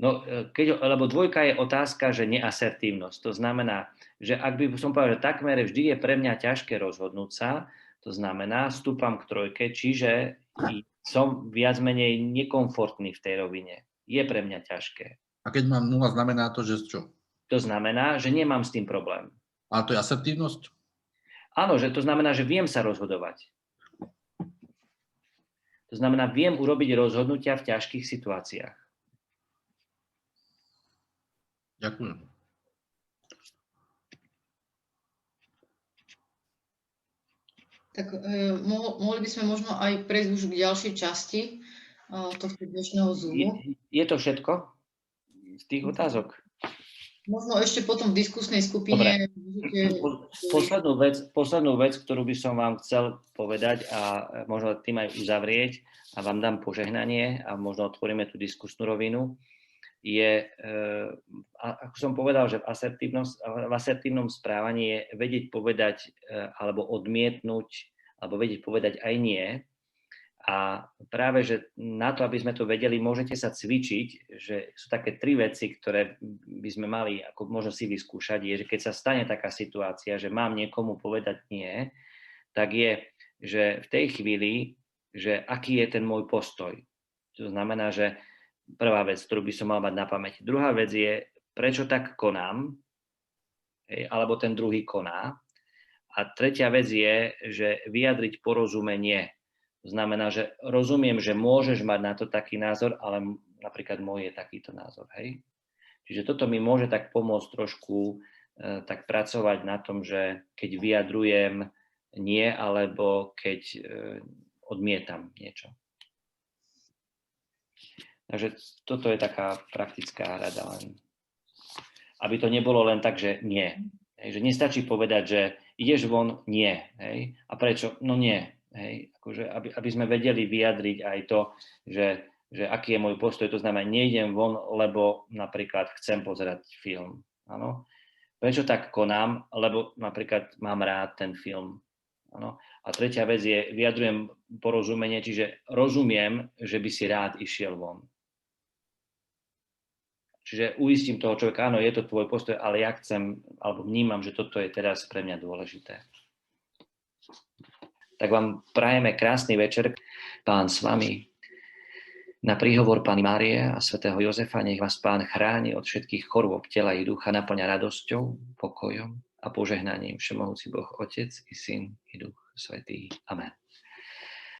No, lebo dvojka je otázka, že neasertívnosť. To znamená, že ak by som povedal, že takmer vždy je pre mňa ťažké rozhodnúť sa, to znamená, vstúpam k trojke, čiže som viac menej nekomfortný v tej rovine. Je pre mňa ťažké. A keď mám nula, znamená to, že čo? To znamená, že nemám s tým problém. A to je asertívnosť? Áno, že to znamená, že viem sa rozhodovať. To znamená, viem urobiť rozhodnutia v ťažkých situáciách. Ďakujem. Tak mohli by sme možno aj prejsť už k ďalšej časti tohto dnešného Zoomu. Je to všetko z tých otázok? Možno ešte potom v diskusnej skupine. Poslednú vec, ktorú by som vám chcel povedať a možno tým aj uzavrieť a vám dám požehnanie a možno otvoríme tú diskusnú rovinu, je, ako som povedal, že v asertívnom správaní je vedieť povedať alebo odmietnúť, alebo vedieť povedať aj nie. A práve, že na to, aby sme to vedeli, môžete sa cvičiť, že sú také 3 veci, ktoré by sme mali ako možno si vyskúšať, je, že keď sa stane taká situácia, že mám niekomu povedať nie, tak je, že v tej chvíli, že aký je ten môj postoj. To znamená, že prvá vec, ktorú by som mal mať na pamäti. Druhá vec je, prečo tak konám, alebo ten druhý koná. A tretia vec je, že vyjadriť porozumenie. To znamená, že rozumiem, že môžeš mať na to taký názor, ale napríklad môj je takýto názor. Hej? Čiže toto mi môže tak pomôcť trošku tak pracovať na tom, že keď vyjadrujem nie, alebo keď odmietam niečo. Takže toto je taká praktická rada len. Aby to nebolo len tak, že nie. Hej, že nestačí povedať, že ideš von, nie. Hej. A prečo? No nie. Hej. Akože, aby sme vedeli vyjadriť aj to, že aký je môj postoj. To znamená, nejdem von, lebo napríklad chcem pozerať film. Áno. Prečo tak konám? Lebo napríklad mám rád ten film. Áno. A tretia vec je, vyjadrujem porozumenie, čiže rozumiem, že by si rád išiel von. Čiže uistím toho človeka, áno, je to tvoj postoj, ale ja chcem, alebo vnímam, že toto je teraz pre mňa dôležité. Tak vám prajeme krásny večer, Pán s vami. Na príhovor Panny Márie a svätého Jozefa nech vás Pán chráni od všetkých chorôb tela i ducha, naplňa radosťou, pokojom a požehnaním Všemohúci Boh, Otec i Syn i Duch Svätý. Amen.